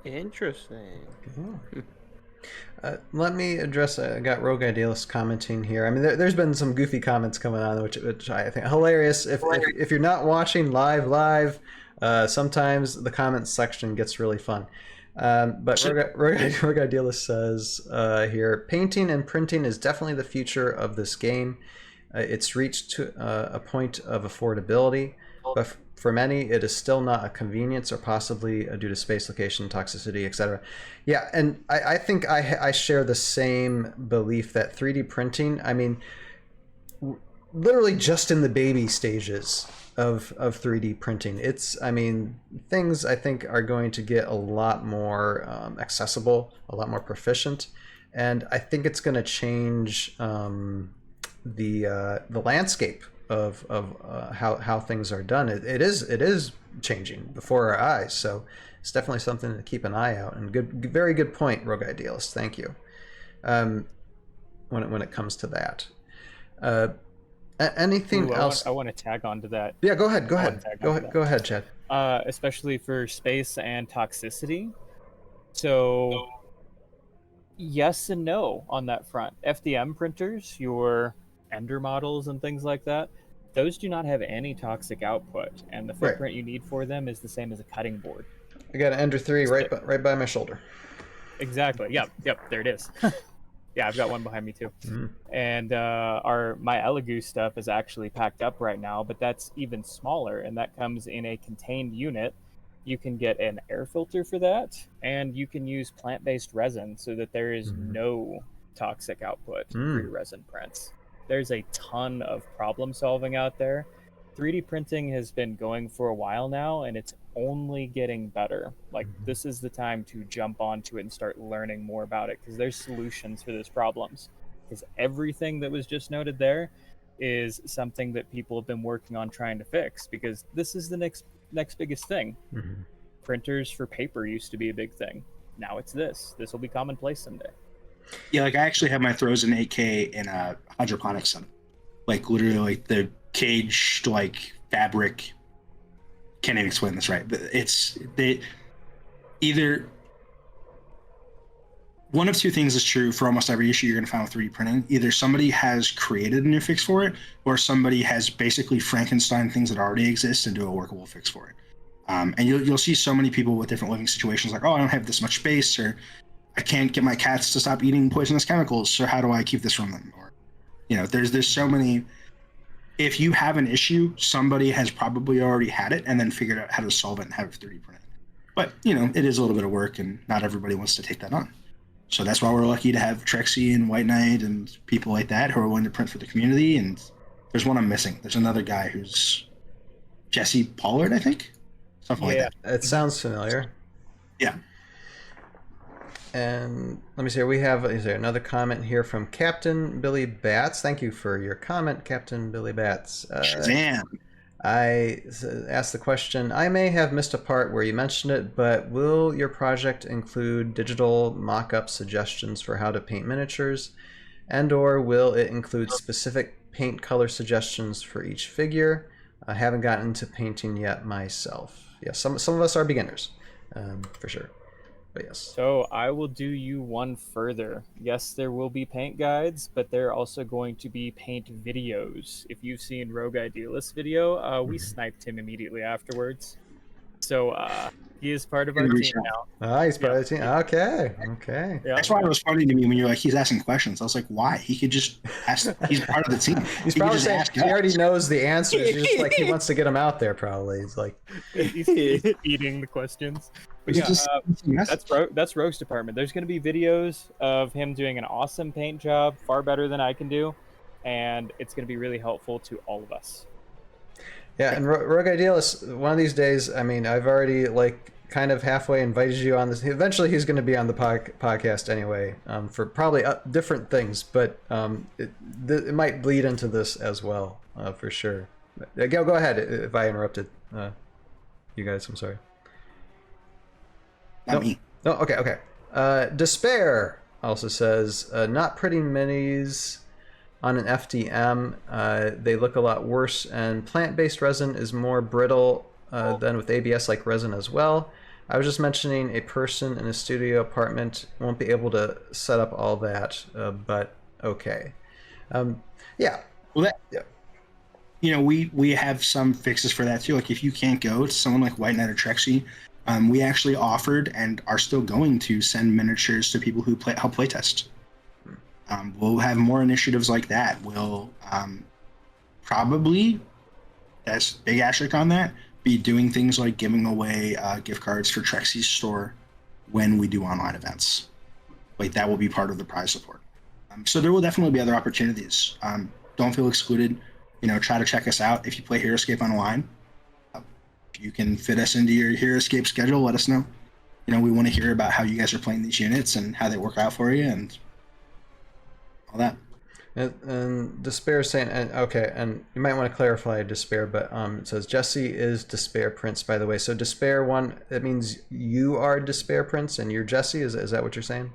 Interesting. Let me address. I got Rogue Idealist commenting here. I mean, there's been some goofy comments coming on, which I think hilarious. If you're not watching live, sometimes the comments section gets really fun. But Rogue Idealist says here, painting and printing is definitely the future of this game. It's reached to a point of affordability, but for many, it is still not a convenience, or possibly due to space, location, toxicity, etc. Yeah, and I think I share the same belief that 3D printing, I mean, literally just in the baby stages of 3D printing. I mean, things I think are going to get a lot more accessible, a lot more proficient, and I think it's going to change the landscape of how things are done. It is changing before our eyes, so it's definitely something to keep an eye out. And very good point, Rogue Idealist. Thank you. When it comes to that, anything else? I want to tag on to that. Yeah, go ahead. Go ahead, Chad. Especially for space and toxicity. So yes and no on that front. FDM printers, your Ender models and things like that, those do not have any toxic output, and the footprint you need for them is the same as a cutting board. I got an Ender 3 right by my shoulder. Exactly. Yep. There it is. Yeah, I've got one behind me too. And my Elegoo stuff is actually packed up right now, but that's even smaller, and that comes in a contained unit. You can get an air filter for that, and you can use plant-based resin so that there is no toxic output for your resin prints. There's a ton of problem solving out there. 3D printing has been going for a while now, and it's only getting better. Like, this is the time to jump onto it and start learning more about it, because there's solutions for these problems. Because everything that was just noted there is something that people have been working on trying to fix, because this is the next biggest thing. Printers for paper used to be a big thing. Now it's this. This will be commonplace someday. Yeah, like I actually have my Frozen 8K in a hydroponic setup. Like literally, like the caged like fabric. Can't even explain this right, but either one of two things is true for almost every issue you're going to find with 3D printing. Either somebody has created a new fix for it, or somebody has basically Frankenstein things that already exist and do a workable fix for it. And you'll see so many people with different living situations like, oh, I don't have this much space, or I can't get my cats to stop eating poisonous chemicals, so how do I keep this from them? Or, there's so many. If you have an issue, somebody has probably already had it and then figured out how to solve it and have it 3D printed. But, it is a little bit of work, and not everybody wants to take that on. So that's why we're lucky to have Trexie and White Knight and people like that who are willing to print for the community. And there's one I'm missing. There's another guy who's Jesse Pollard, I think. Something like that. It sounds familiar. Yeah. And let me see. Is there another comment here from Captain Billy Batts? Thank you for your comment, Captain Billy Batts. Shazam. I asked the question, I may have missed a part where you mentioned it, but will your project include digital mock-up suggestions for how to paint miniatures? And or will it include specific paint color suggestions for each figure? I haven't gotten into painting yet myself. Yeah, some of us are beginners, for sure. But yes. So I will do you one further. Yes, there will be paint guides, but there are also going to be paint videos. If you've seen Rogue Idealist video, we sniped him immediately afterwards. So he is part of our team now. Oh, he's part of the team. Okay. Yeah. That's why it was funny to me when you're like, he's asking questions. I was like, why? He could just ask. He's part of the team. He's He could probably just saying ask he us. already knows the answers. He's just like he wants to get them out there. Probably he's like He's eating the questions. But He's yeah, just- that's Rogue's department. There's going to be videos of him doing an awesome paint job, far better than I can do, and it's going to be really helpful to all of us. yeah. And Rogue Idealist, one of these days. I mean, I've already like kind of halfway invited you on this. Eventually, he's going to be on the podcast anyway, for probably different things, but it might bleed into this as well, for sure. Go ahead if I interrupted you guys. I'm sorry. Not me. No, okay. Despair also says, not pretty minis on an FDM. They look a lot worse, and plant-based resin is more brittle than with ABS like resin as well. I was just mentioning a person in a studio apartment won't be able to set up all that, but okay. Yeah. Well, Yeah. you know, we have some fixes for that too. Like if you can't go to someone like White Knight or Trexie, we actually offered and are still going to send miniatures to people who help playtest. We'll have more initiatives like that. We'll probably, that's big asterisk on that, be doing things like giving away gift cards for Trexie's store when we do online events. Like that will be part of the prize support. So there will definitely be other opportunities. Don't feel excluded. You know, try to check us out. If you play Heroscape online, if you can fit us into your Heroscape schedule, let us know. You know, we want to hear about how you guys are playing these units and how they work out for you and all that. And Despair is saying, and okay, and you might want to clarify Despair, but it says Jesse is Despair Prince, by the way. So Despair one, that means you are Despair Prince and you're Jesse. Is that what you're saying?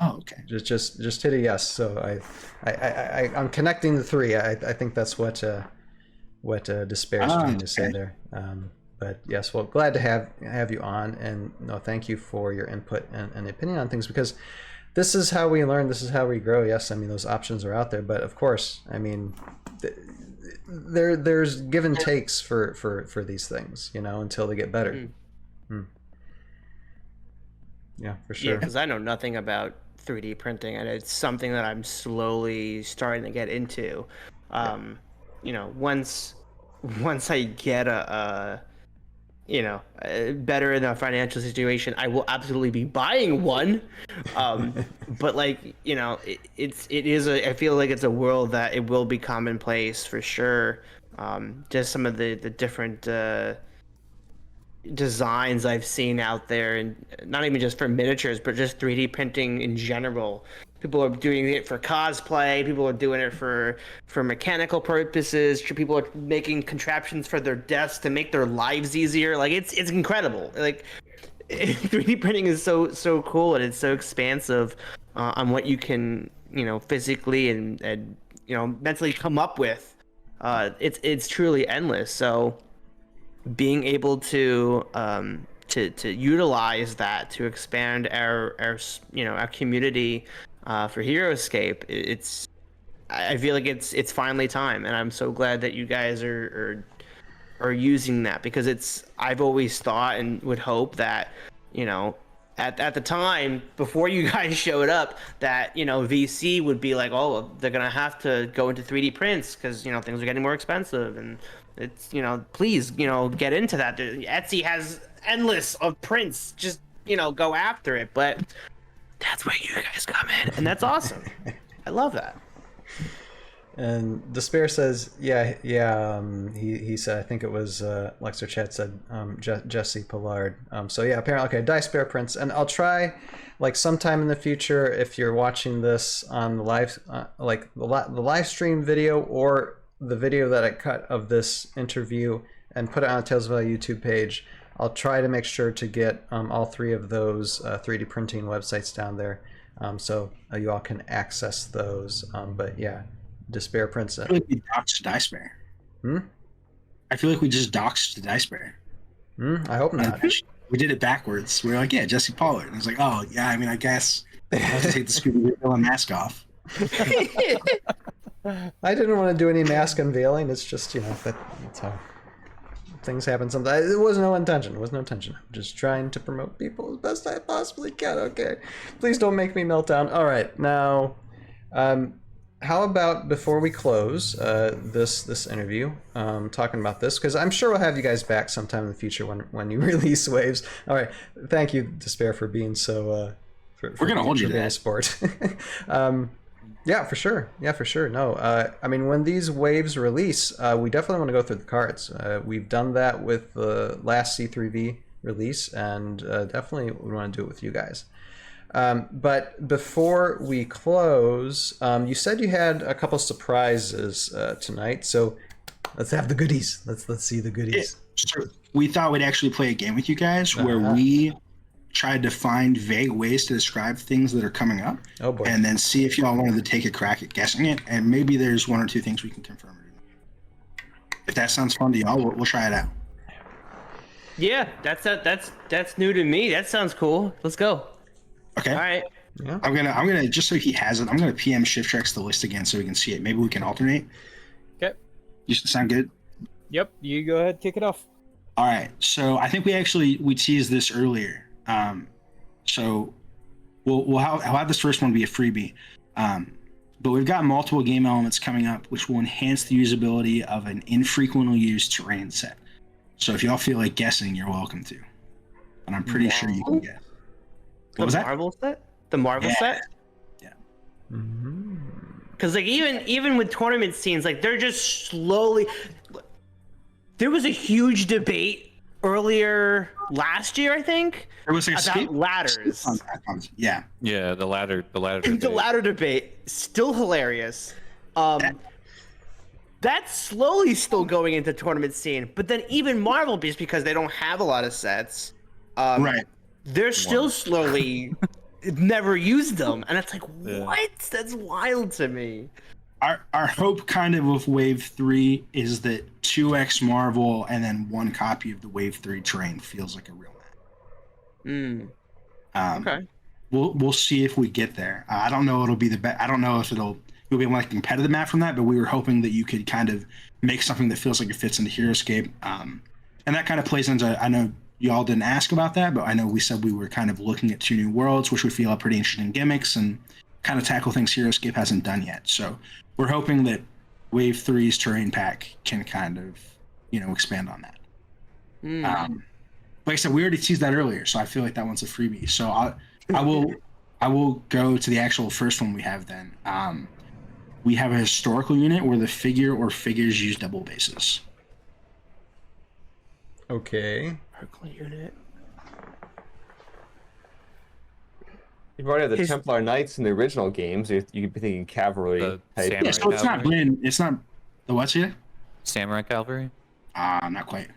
Oh, okay. Just hit a yes. So I'm connecting the three. I think that's what Despair is trying to say there. But yes, well, glad to have you on, and no, thank you for your input and opinion on things, because this is how we learn. This is how we grow. Yes, I mean those options are out there, but of course, I mean there's give and takes for these things, you know, until they get better. Yeah, for sure. Yeah, because I know nothing about 3D printing, and it's something that I'm slowly starting to get into. You know, once I get better in a financial situation, I will absolutely be buying one. But like, you know, I feel like it's a world that it will be commonplace for sure. Just some of the different designs I've seen out there, and not even just for miniatures, but just 3D printing in general. People are doing it for cosplay. People are doing it for mechanical purposes. People are making contraptions for their desks to make their lives easier. Like it's incredible. Like 3D printing is so cool, and it's so expansive on what you can, you know, physically and you know, mentally come up with. It's truly endless. So being able to utilize that to expand our community for Heroscape, I feel like it's finally time, and I'm so glad that you guys are using that, because I've always thought and would hope that, you know, at the time before you guys showed up, that, you know, VC would be like, oh, they're gonna have to go into 3D prints because, you know, things are getting more expensive, and it's, you know, please, you know, get into that. Etsy has endless of prints, just, you know, go after it. But that's where you guys come in, and that's awesome. I love that. And Despair says, yeah. He said, I think it was Lexer Chat said Jesse Pollard. So yeah, apparently, okay, Despair Prince, and I'll try, like sometime in the future, if you're watching this on the live, like the live stream video or the video that I cut of this interview and put it on the Tales of Value YouTube page, I'll try to make sure to get all three of those 3D printing websites down there, so you all can access those. But yeah, Despair Prince. I feel like we doxed Despair. I feel like we just doxed Despair. I hope not. We did it backwards. We were like, yeah, Jesse Pollard. And it's like, oh, yeah, I mean, I guess I have to take the Scooby-Doo mask off. I didn't want to do any mask unveiling. It's just, you know, that's things happen sometimes. It was no intention. It was no intention. I'm just trying to promote people as best I possibly can. Okay, please don't make me melt down. All right, now, how about before we close this interview, talking about this, because I'm sure we'll have you guys back sometime in the future when you release Waves. All right, thank you, Despair, for being so. We're gonna hold you to being a that. sport. Yeah, for sure. No, I mean, when these waves release, we definitely want to go through the cards. We've done that with the last C3V release, and definitely we want to do it with you guys. But before we close, you said you had a couple surprises tonight, so let's have the goodies. Let's see the goodies. So we thought we'd actually play a game with you guys where we tried to find vague ways to describe things that are coming up, and then see if y'all wanted to take a crack at guessing it, and maybe there's one or two things we can confirm. If that sounds fun to y'all, we'll try it out. Yeah, that's new to me. That sounds cool. Let's go. Okay. All right. Yeah. I'm gonna just so he has it. I'm gonna PM Shift Tracks the list again so we can see it. Maybe we can alternate. Okay. You sound good. Yep. You go ahead, kick it off. All right. So I think we teased this earlier. So we'll have this first one be a freebie. But we've got multiple game elements coming up, which will enhance the usability of an infrequently used terrain set. So if y'all feel like guessing, you're welcome to. And I'm pretty sure you can guess. What was that? Marvel set? The Marvel set? Yeah. Because like even with tournament scenes, like they're just slowly. There was a huge debate earlier last year, I think, It was like about ladders. Yeah. Yeah, the ladder. The Debate. ladder debate, still hilarious. That's slowly still going into tournament scene, but then even Marvel, just because they don't have a lot of sets, Right. they're still slowly never used them, and it's like, what? That's wild to me. Our hope kind of with Wave 3 is that 2x Marvel and then one copy of the Wave 3 terrain feels like a real map. Okay. We'll see if we get there. I don't know it'll be the best. I don't know if you'll be like a competitive map from that, but we were hoping that you could kind of make something that feels like it fits into Heroscape. And that kind of plays into, I know y'all didn't ask about that, but I know we said we were kind of looking at 2 new worlds, which we feel are pretty interesting gimmicks and kind of tackle things Heroscape hasn't done yet. So we're hoping that Wave 3's terrain pack can kind of, expand on that. Like I said, we already teased that earlier, so I feel like that one's a freebie. So I will go to the actual first one we have then. We have a historical unit where the figure or figures use double bases. Okay. Historical unit. You've already had the Templar Knights in the original games. You could be thinking cavalry. The type. samurai Yeah, so it's not brand. It's not the what's here? Samurai cavalry. Not quite.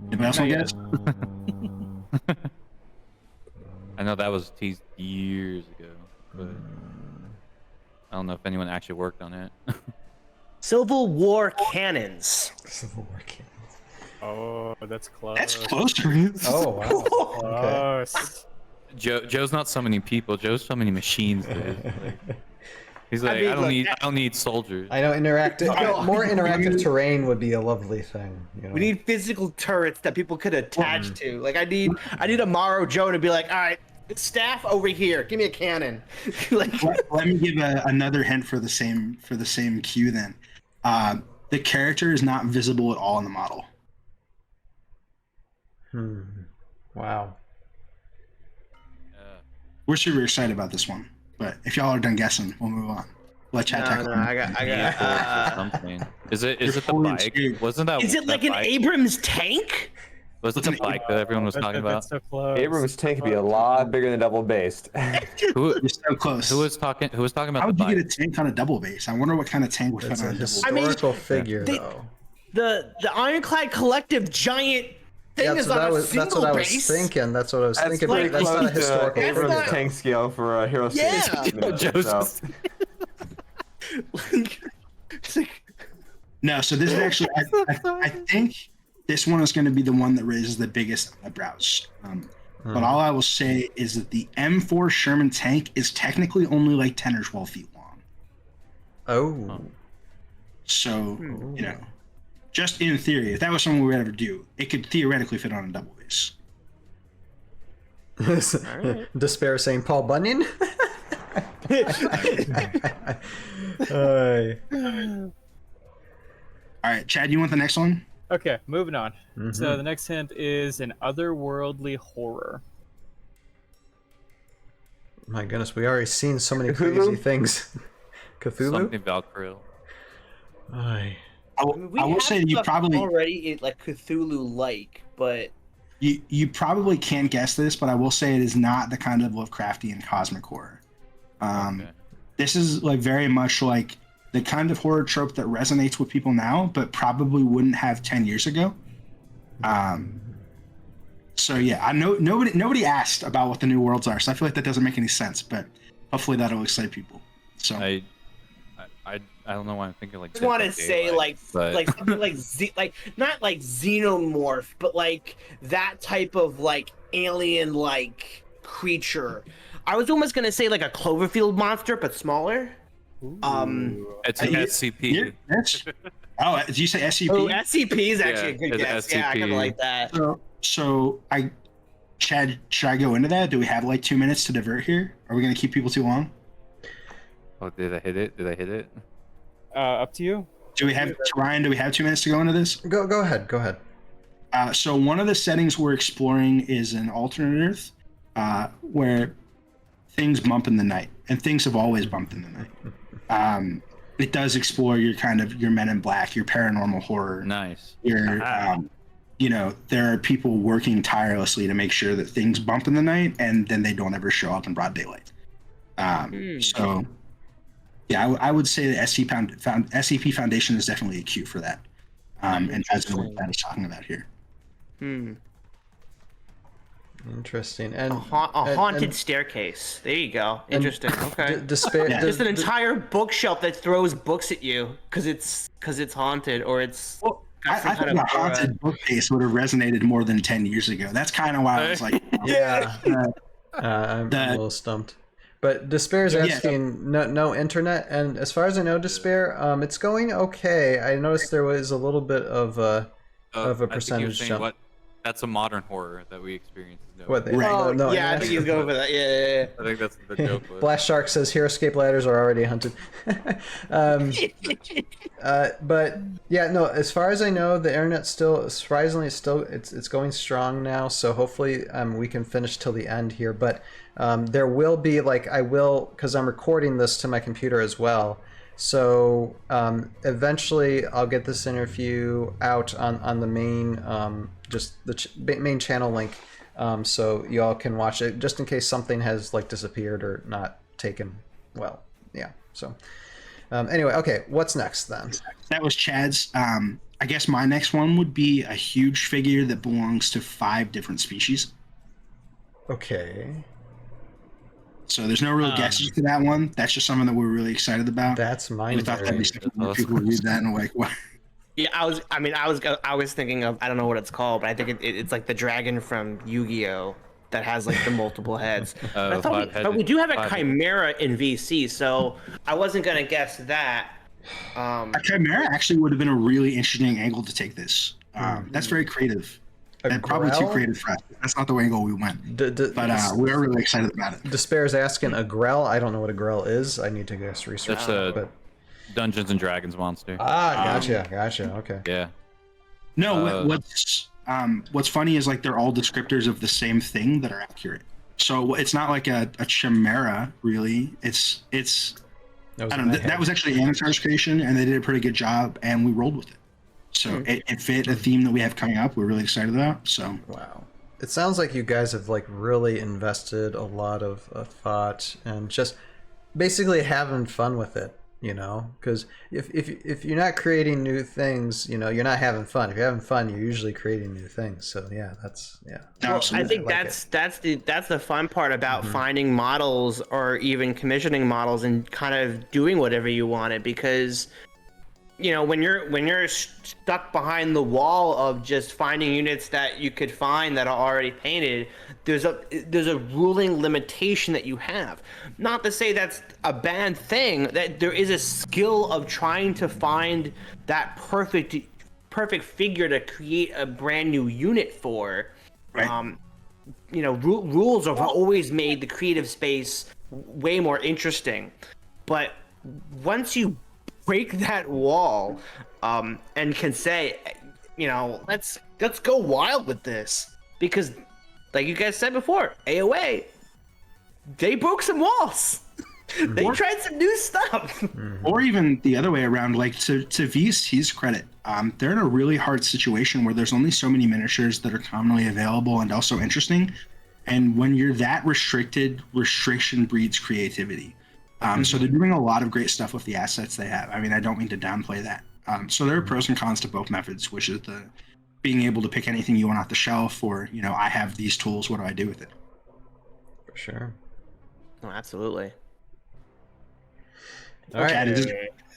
Anybody else want to guess? I know that was teased years ago, but I don't know if anyone actually worked on it. Civil War cannons. Civil War cannons. Oh, that's close. That's closer. Oh wow. Okay. Close. Joe's not summoning people. Joe's summoning machines. Dude. Like, he's like, mean, I look, don't need soldiers. I know more interactive terrain would be a lovely thing. We need physical turrets that people could attach to. Like I need a Morrow Joe to be like, all right, staff over here, give me a cannon. Like, Let me give another hint for the same cue then. The character is not visible at all in the model. Wow. We're super excited about this one, but if y'all are done guessing, we'll move on. Let chat tackle. I got. Something. Is it the fully bike? scared. Wasn't that? Is it that like an bike? Abrams tank? Was it the bike that everyone was talking about? That's so close. Abrams' tank could be a lot bigger than double based. Who You're so close. was talking? Who was talking about How the would you bike? get a tank on a double base? I wonder what kind of tank would fit It's on a a double base. historical figure, they- though. The Ironclad Collective giant thing is on a single That's what I was base. thinking. That's what I was That's thinking. pretty But that's not a close to historical That's Abrams' not- figure. tank scale for a Hero Yeah. Joe's It's like, No, so this is actually, I think this one is going to be the one that raises the biggest eyebrows. But all I will say is that the M4 Sherman tank is technically only like 10 or 12 feet long. Oh. So, just in theory, if that was something we would ever do, it could theoretically fit on a double base. Right. Despair saying Paul Bunyan. All right, Chad, you want the next one? Okay, moving on. So the next hint is an otherworldly horror. My goodness, we already seen so many Cthulhu? crazy things. Cthulhu? Something Valkyrie. Aye. I will say you probably already like Cthulhu-like, but you probably can't guess this, but I will say it is not the kind of Lovecraftian cosmic horror. Okay. This is like very much like the kind of horror trope that resonates with people now, but probably wouldn't have 10 years ago. So yeah, I know nobody asked about what the new worlds are, so I feel like that doesn't make any sense, but hopefully that'll excite people. So I don't know why I'm thinking like. I want to Dead by say Daylight, but like something like not like xenomorph, but like that type of like alien like creature. I was almost gonna say like a Cloverfield monster, but smaller. it's an SCP. Did you say SCP? Oh, SCP is actually Yeah, a good guess. it's Yeah, I kind of SCP. like that. Chad, should I go into that? Do we have like 2 minutes to divert here? Are we gonna keep people too long? Oh, did I hit it? Did I hit it? Up to you. Ryan, do we have 2 minutes to go into this? Go ahead. So one of the settings we're exploring is an alternate Earth, where things bump in the night, and things have always bumped in the night. It does explore your Men in Black, your paranormal horror. Nice. Your, there are people working tirelessly to make sure that things bump in the night, and then they don't ever show up in broad daylight. So, yeah, I would say the SCP Foundation is definitely a cue for that, and that's what that is talking about here. Interesting. And A haunted staircase. There you go. Interesting. Okay. Despair. Just an entire bookshelf that throws books at you because it's haunted or it's. Well, I think a haunted bookcase would have resonated more than 10 years ago. That's kind of why I was like, yeah. I'm a little stumped. But Despair's asking no internet, and as far as I know, Despair, it's going okay. I noticed there was a little bit of a percentage jump. That's a modern horror that we experience. No. What? No, yeah, I think he's going for that. Yeah. I think that's the joke. Blast Shark says Heroscape ladders are already hunted. But yeah, no. As far as I know, the internet still surprisingly it's going strong now. So hopefully we can finish till the end here. But there will be because I'm recording this to my computer as well. So eventually I'll get this interview out on the main just the main channel link, so y'all can watch it just in case something has disappeared or not taken well. Yeah. So anyway, okay, what's next then? That was Chad's. I guess my next one would be a huge figure that belongs to 5 different species. Okay. So there's no real guesses to that one. That's just something that we're really excited about. That's mine. We thought that'd be something where people would read that and like, what? Yeah, I was thinking of, I don't know what it's called, but I think it's like the dragon from Yu-Gi-Oh that has the multiple heads. But we do have a chimera in VC, so I wasn't gonna guess that. A chimera actually would have been a really interesting angle to take this. That's very creative. And probably too creative for us. That's not the angle we went. But we are really excited about it. Despair's asking a grell. I don't know what a grell is. I need to guess research. That's Dungeons and Dragons monster. Gotcha. Okay. Yeah. No, what's funny is they're all descriptors of the same thing that are accurate. So it's not like a chimera, really. It's I don't know. That was actually Anatar's creation, and they did a pretty good job, and we rolled with it. So it fit a theme that we have coming up. We're really excited about. So wow, it sounds like you guys have really invested a lot of thought and just basically having fun with it. Because if you're not creating new things, you're not having fun. If you're having fun, you're usually creating new things. So yeah, that's yeah. Well, I think that's the fun part about finding models or even commissioning models and kind of doing whatever you wanted, because when you're stuck behind the wall of just finding units that you could find that are already painted, there's a ruling limitation that you have. Not to say that's a bad thing, that there is a skill of trying to find that perfect perfect figure to create a brand new unit for. Right. You know, rules have always made the creative space way more interesting, but once you break that wall, and can say, you know, let's go wild with this, because, like you guys said before, AoA, they broke some walls. They tried some new stuff. Or even the other way around, like to VST's credit, they're in a really hard situation where there's only so many miniatures that are commonly available and also interesting. And when you're that restricted, restriction breeds creativity. So they're doing a lot of great stuff with the assets they have. I mean, I don't mean to downplay that. So there are pros and cons to both methods, which is the being able to pick anything you want off the shelf, or, you know, I have these tools, what do I do with it? For sure. Oh, absolutely. All right. Chad,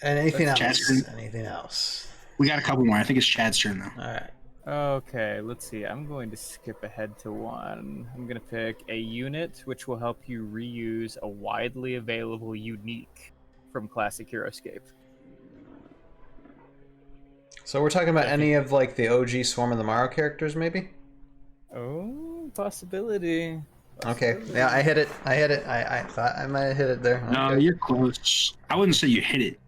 Anything Chad's else? turn. Anything else? We got a couple more. I think it's Chad's turn though. All right. Okay, let's see. I'm going to skip ahead to one. I'm going to pick a unit which will help you reuse a widely available unique from Classic Heroscape. So we're talking about any of like the OG Swarm of the Morrow characters, maybe? Oh, possibility. Okay. Yeah, I hit it. I thought I might have hit it there. No, Okay. you're close. I wouldn't say you hit it.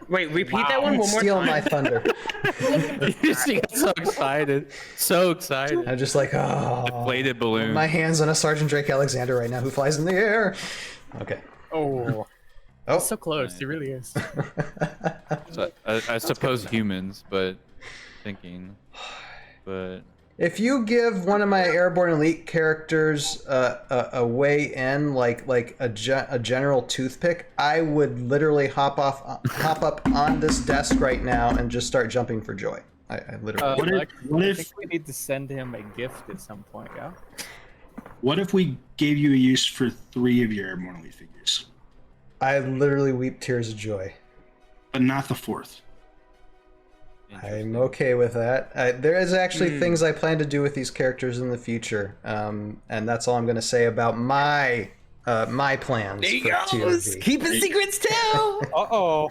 Wait, repeat that one more Stealing time. my thunder. She got so excited. So excited. I'm just like, oh. Deflated balloon. My hand's on a Sergeant Drake Alexander right now who flies in the air. Okay. Oh, Oh. so close. He really is. So, I suppose humans, but thinking. But If you give one of my airborne elite characters a way in, like a general toothpick, I would literally hop up on this desk right now and just start jumping for joy. I literally. I think we need to send him a gift at some point. Yeah. What if we gave you a use for 3 of your airborne elite figures, I literally weep tears of joy. but not the 4th? I'm okay with that. There is actually things I plan to do with these characters in the future, and that's all I'm going to say about my plans There you for go. TOV. Keeping secrets too. Uh oh.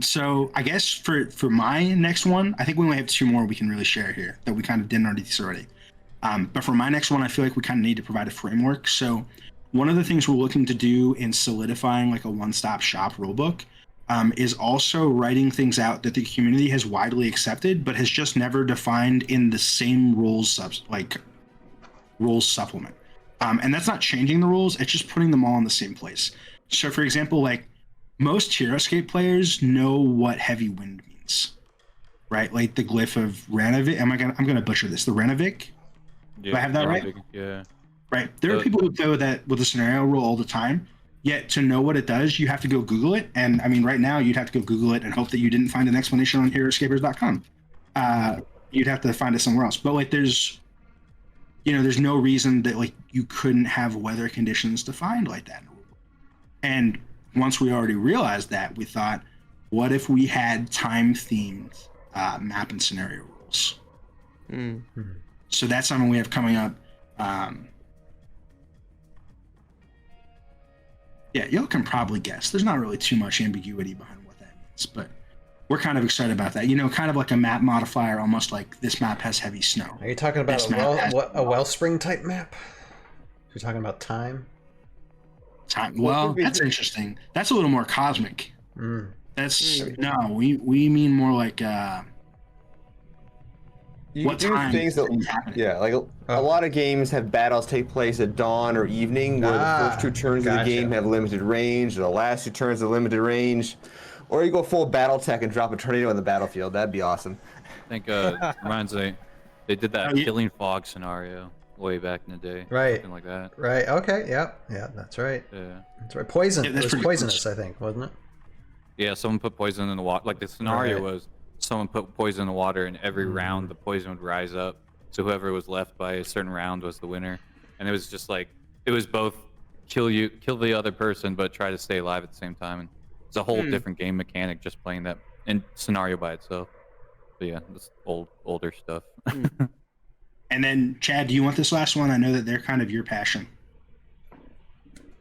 So I guess for my next one, I think we only have 2 more we can really share here that we kind of didn't already. But for my next one, I feel like we kind of need to provide a framework. So one of the things we're looking to do in solidifying like a one-stop shop rulebook is also writing things out that the community has widely accepted, but has just never defined in the same rules supplement. And that's not changing the rules; it's just putting them all in the same place. So, for example, like most Heroscape players know what heavy wind means, right? Like the glyph of Ranovik. I'm gonna butcher this. The Ranovik. yeah, Do I have that right? Yeah. Right. There are people who play with that with the scenario rule all the time. Yet to know what it does, you have to go Google it. And I mean, right now you'd have to go Google it and hope that you didn't find an explanation on heroscapers.com. You'd have to find it somewhere else. But like, there's no reason that like you couldn't have weather conditions defined like that. And once we already realized that, we thought, what if we had time-themed map and scenario rules? So that's something we have coming up. Yeah, y'all can probably guess. There's not really too much ambiguity behind what that means, but we're kind of excited about that. You know, kind of like a map modifier, almost like this map has heavy snow. Are you talking about a wellspring type map? You're talking about time? Time. Well, that's interesting. That's a little more cosmic. That's no, we mean more like You what do time things that, happening. yeah, like a lot of games have battles take place at dawn or evening, where the first 2 turns of the game have limited range, or the last 2 turns have limited range, or you go full battle tech and drop a tornado on the battlefield. That'd be awesome. I think reminds me, they did that killing fog scenario way back in the day. Right. Something like that. Right. Okay. Yeah. Yeah. That's right. Yeah. That's right. Poison. Yeah, It that's was pretty poisonous, close. I think, wasn't it? Yeah, someone put poison in the water. Like the scenario Right. was someone put poison in the water, and every round the poison would rise up. So whoever was left by a certain round was the winner. And it was just like, it was both kill the other person, but try to stay alive at the same time. And it's a whole different game mechanic just playing that in scenario by itself. So yeah, this older stuff. And then Chad, do you want this last one? I know that they're kind of your passion.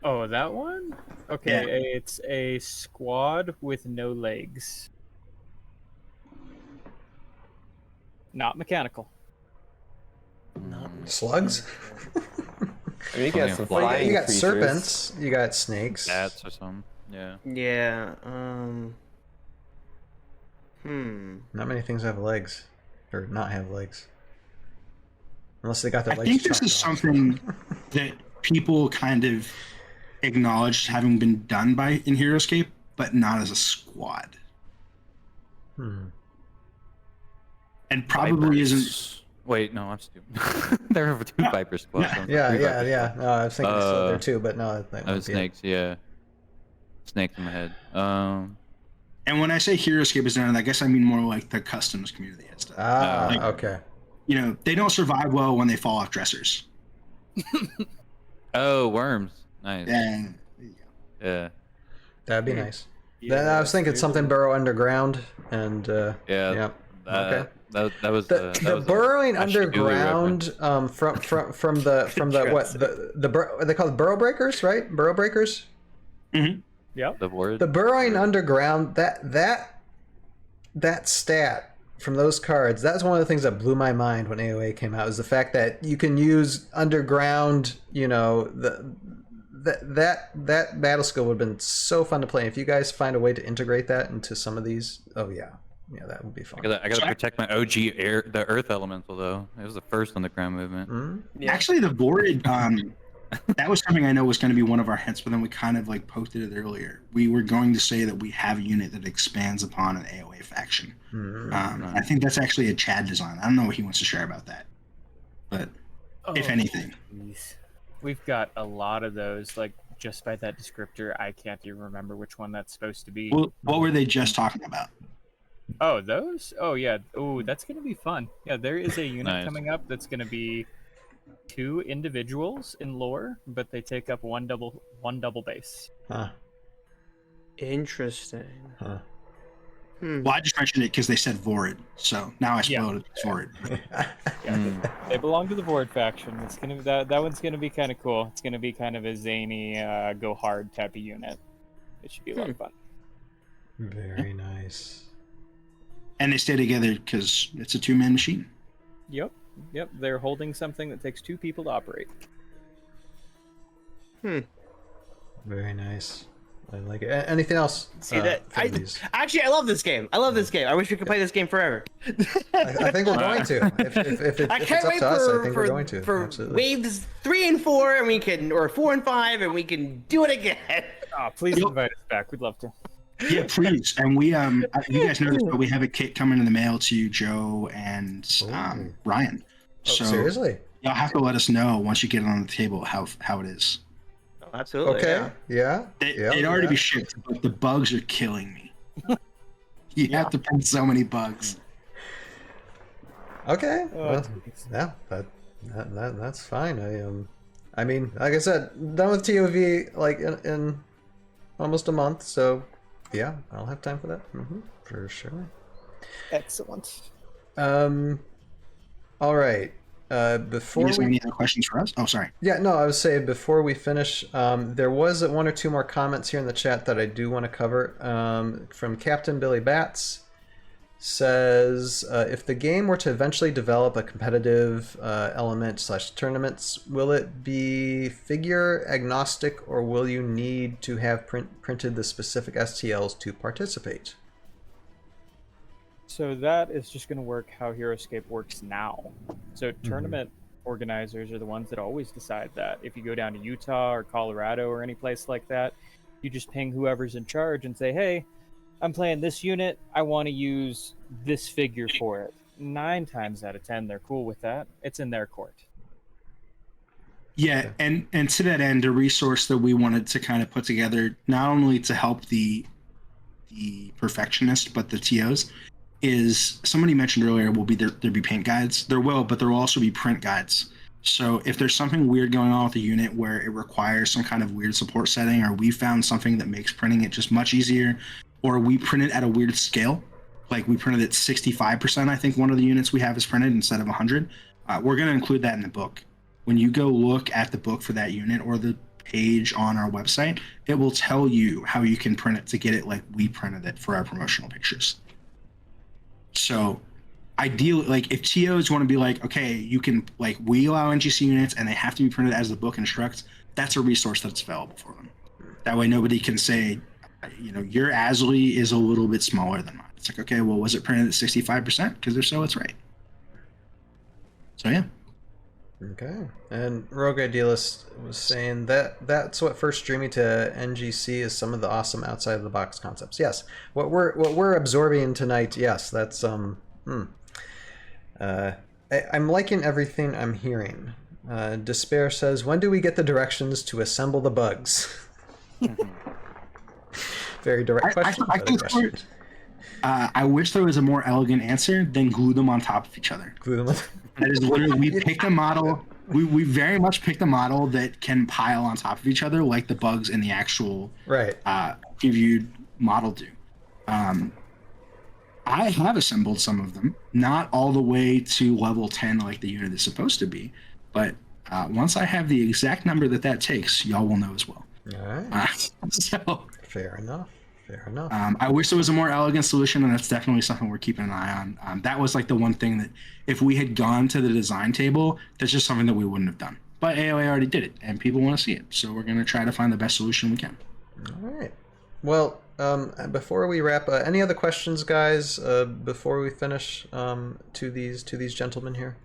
Oh, that one? Okay, it's a squad with no legs. Not mechanical. Slugs? I mean, you got some Well, flying you got creatures. serpents. You got snakes. Bats or something. Yeah. Yeah. Not many things have legs, or not have legs, unless they got their I legs. think this is chopped off. something that people kind of acknowledged having been done by in Heroscape, but not as a squad. Hmm. And probably Vipers. isn't. Wait, no, I'm stupid. There were 2 Viper squads. Yeah, Three Viper yeah. squads. No, I was thinking it's still there too, but no, that Oh, won't be it. snakes, yeah. Snakes in my head. And when I say Heroscape is done, I guess I mean more like the customs community and stuff. Ah, Like, okay. You know, they don't survive well when they fall off dressers. Oh, worms. Nice. And Yeah. That'd be nice. Yeah, Then I was thinking something burrow underground, and Yeah. yeah. Okay. That was The burrowing underground from the what they call it burrow breakers, right? Burrow breakers. Yep. The word. The burrowing underground, that stat from those cards, that's one of the things that blew my mind when AoA came out, is the fact that you can use underground, you know, that battle skill would have been so fun to play. If you guys find a way to integrate that into some of these, oh yeah, that would be fun. I gotta protect my OG the Earth Elemental though. It was the first on the ground movement. Mm-hmm. actually, the board, that was something I know was going to be one of our hints, but then we kind of like poked at it earlier. We were going to say that we have a unit that expands upon an AoA faction. I think that's actually a Chad design. I don't know what he wants to share about that, but if anything. Geez. We've got a lot of those, like, just by that descriptor, I can't even remember which one that's supposed to be. Well, what were they just talking about? Oh, those? Oh, yeah. Oh, that's going to be fun. Yeah, there is a unit Nice. coming up that's going to be 2 individuals in lore, but they take up one double base. Huh. Interesting. Huh. Well, I just mentioned it because they said Vorid, so now I spoiled it. Vorid. They belong to the Void faction. It's gonna that one's gonna be kind of cool. It's gonna be kind of a zany, go hard type of unit. It should be a lot of fun. Very nice. And they stay together because it's a 2-man machine. Yep. They're holding something that takes 2 people to operate. Very nice. I like it. Anything else? See that? from these? Actually, I love this game. I wish we could play this game forever. I think we're going to. If I it's can't up wait to us, I think for we're going to. for Absolutely. waves 3 and 4, and we can, or 4 and 5, and we can do it again. Oh, please invite us back. We'd love to. Yeah, please. And we, you guys know this, but we have a kit coming in the mail to Joe and Ryan. So Seriously? y'all have to let us know once you get it on the table how it is. Oh, absolutely. Okay. Yeah. It'd already be shipped, but the bugs are killing me. You have to print so many bugs. Okay. Oh, Well, yeah. That's fine. I mean, like I said, done with TOV like in almost a month, so yeah, I'll have time for that. For sure. Excellent. All right. Before You guys have we any other questions for us? Oh, sorry. Yeah, no, I was saying before we finish, there was 1 or 2 more comments here in the chat that I do want to cover. From Captain Billy Bats, says, if the game were to eventually develop a competitive element / tournaments, will it be figure agnostic, or will you need to have printed the specific STLs to participate? So that is just going to work how Heroscape works now. So tournament organizers are the ones that always decide that. If you go down to Utah or Colorado or any place like that, you just ping whoever's in charge and say, hey, I'm playing this unit. I want to use this figure for it. 9 times out of 10, they're cool with that. It's in their court. Yeah, and to that end, a resource that we wanted to kind of put together, not only to help the perfectionist, but the TOs, is somebody mentioned earlier will be there'll be paint guides. There will, but there will also be print guides. So if there's something weird going on with the unit where it requires some kind of weird support setting, or we found something that makes printing it just much easier, or we print it at a weird scale, like we printed it 65%, I think one of the units we have is printed instead of 100, we're going to include that in the book. When you go look at the book for that unit or the page on our website, it will tell you how you can print it to get it like we printed it for our promotional pictures. So ideally, like if TOs want to be like, okay, you can, like, we allow NGC units and they have to be printed as the book instructs, that's a resource that's available for them. That way nobody can say, you know, your ASLI is a little bit smaller than mine. It's like, okay, well, was it printed at 65%? Because if so, it's right. So yeah. Okay. And Rogue Idealist was saying that that's what first drew me to NGC is some of the awesome outside of the box concepts. Yes. What we're absorbing tonight, yes, that's I'm liking everything I'm hearing. Despair says, when do we get the directions to assemble the bugs? Very direct question. I wish there was a more elegant answer than glue them on top of each other. Glue them on. That is literally, we picked a model. We very much picked a model that can pile on top of each other like the bugs in the actual previewed model do. I have assembled some of them, not all the way to level 10 like the unit is supposed to be, but once I have the exact number that takes, y'all will know as well. All right. So fair enough. Fair enough. I wish there was a more elegant solution, and that's definitely something we're keeping an eye on. That was like the one thing that if we had gone to the design table, that's just something that we wouldn't have done. But AoA already did it, and people want to see it. So we're going to try to find the best solution we can. All right. Well, before we wrap, any other questions, guys, before we finish to these gentlemen here?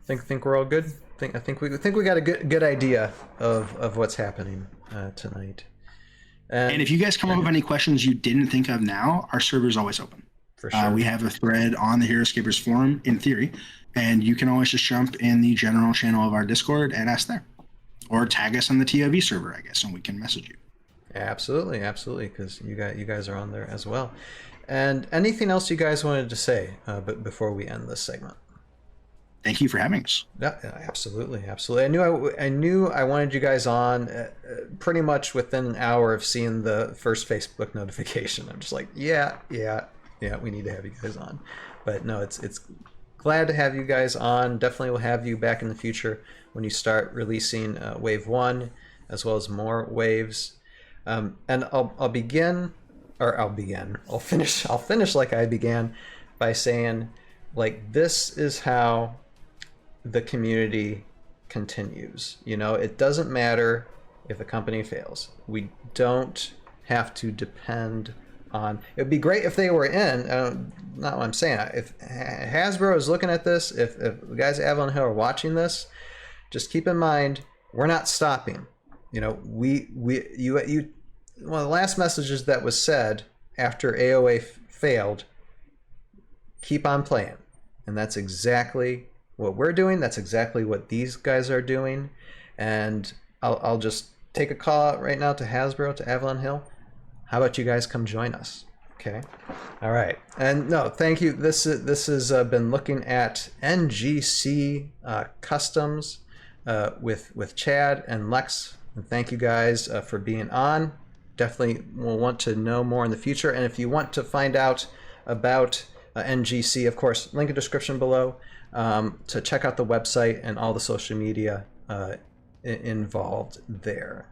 Think we're all good? I think we got a good idea of what's happening tonight. And if you guys come up with any questions you didn't think of now, our server is always open. For sure. We have a thread on the Heroscapers forum, in theory, and you can always just jump in the general channel of our Discord and ask there. Or tag us on the TOV server, I guess, and we can message you. Absolutely, because you guys are on there as well. And anything else you guys wanted to say but before we end this segment? Thank you for having us. Yeah, absolutely. I knew I wanted you guys on pretty much within an hour of seeing the first Facebook notification. I'm just like, yeah, we need to have you guys on. But no, it's glad to have you guys on. Definitely will have you back in the future when you start releasing Wave 1 as well as more waves. And I'll finish like I began by saying, like, this is how the community continues. You know, it doesn't matter if a company fails. We don't have to depend on. It would be great if they were in. Not what I'm saying. If Hasbro is looking at this, if the guys at Avalon Hill are watching this, just keep in mind we're not stopping. You know, you. One of the last messages that was said after AoA failed. Keep on playing, and that's exactly what we're doing. That's exactly what these guys are doing. And I'll just take a call out right now to Hasbro, to Avalon Hill. How about you guys come join us? Okay. All right. And no, thank you. This has been looking at NGC customs with Chad and Lex. And thank you guys for being on. Definitely will want to know more in the future. And if you want to find out about NGC, of course, link in description below to check out the website and all the social media involved there.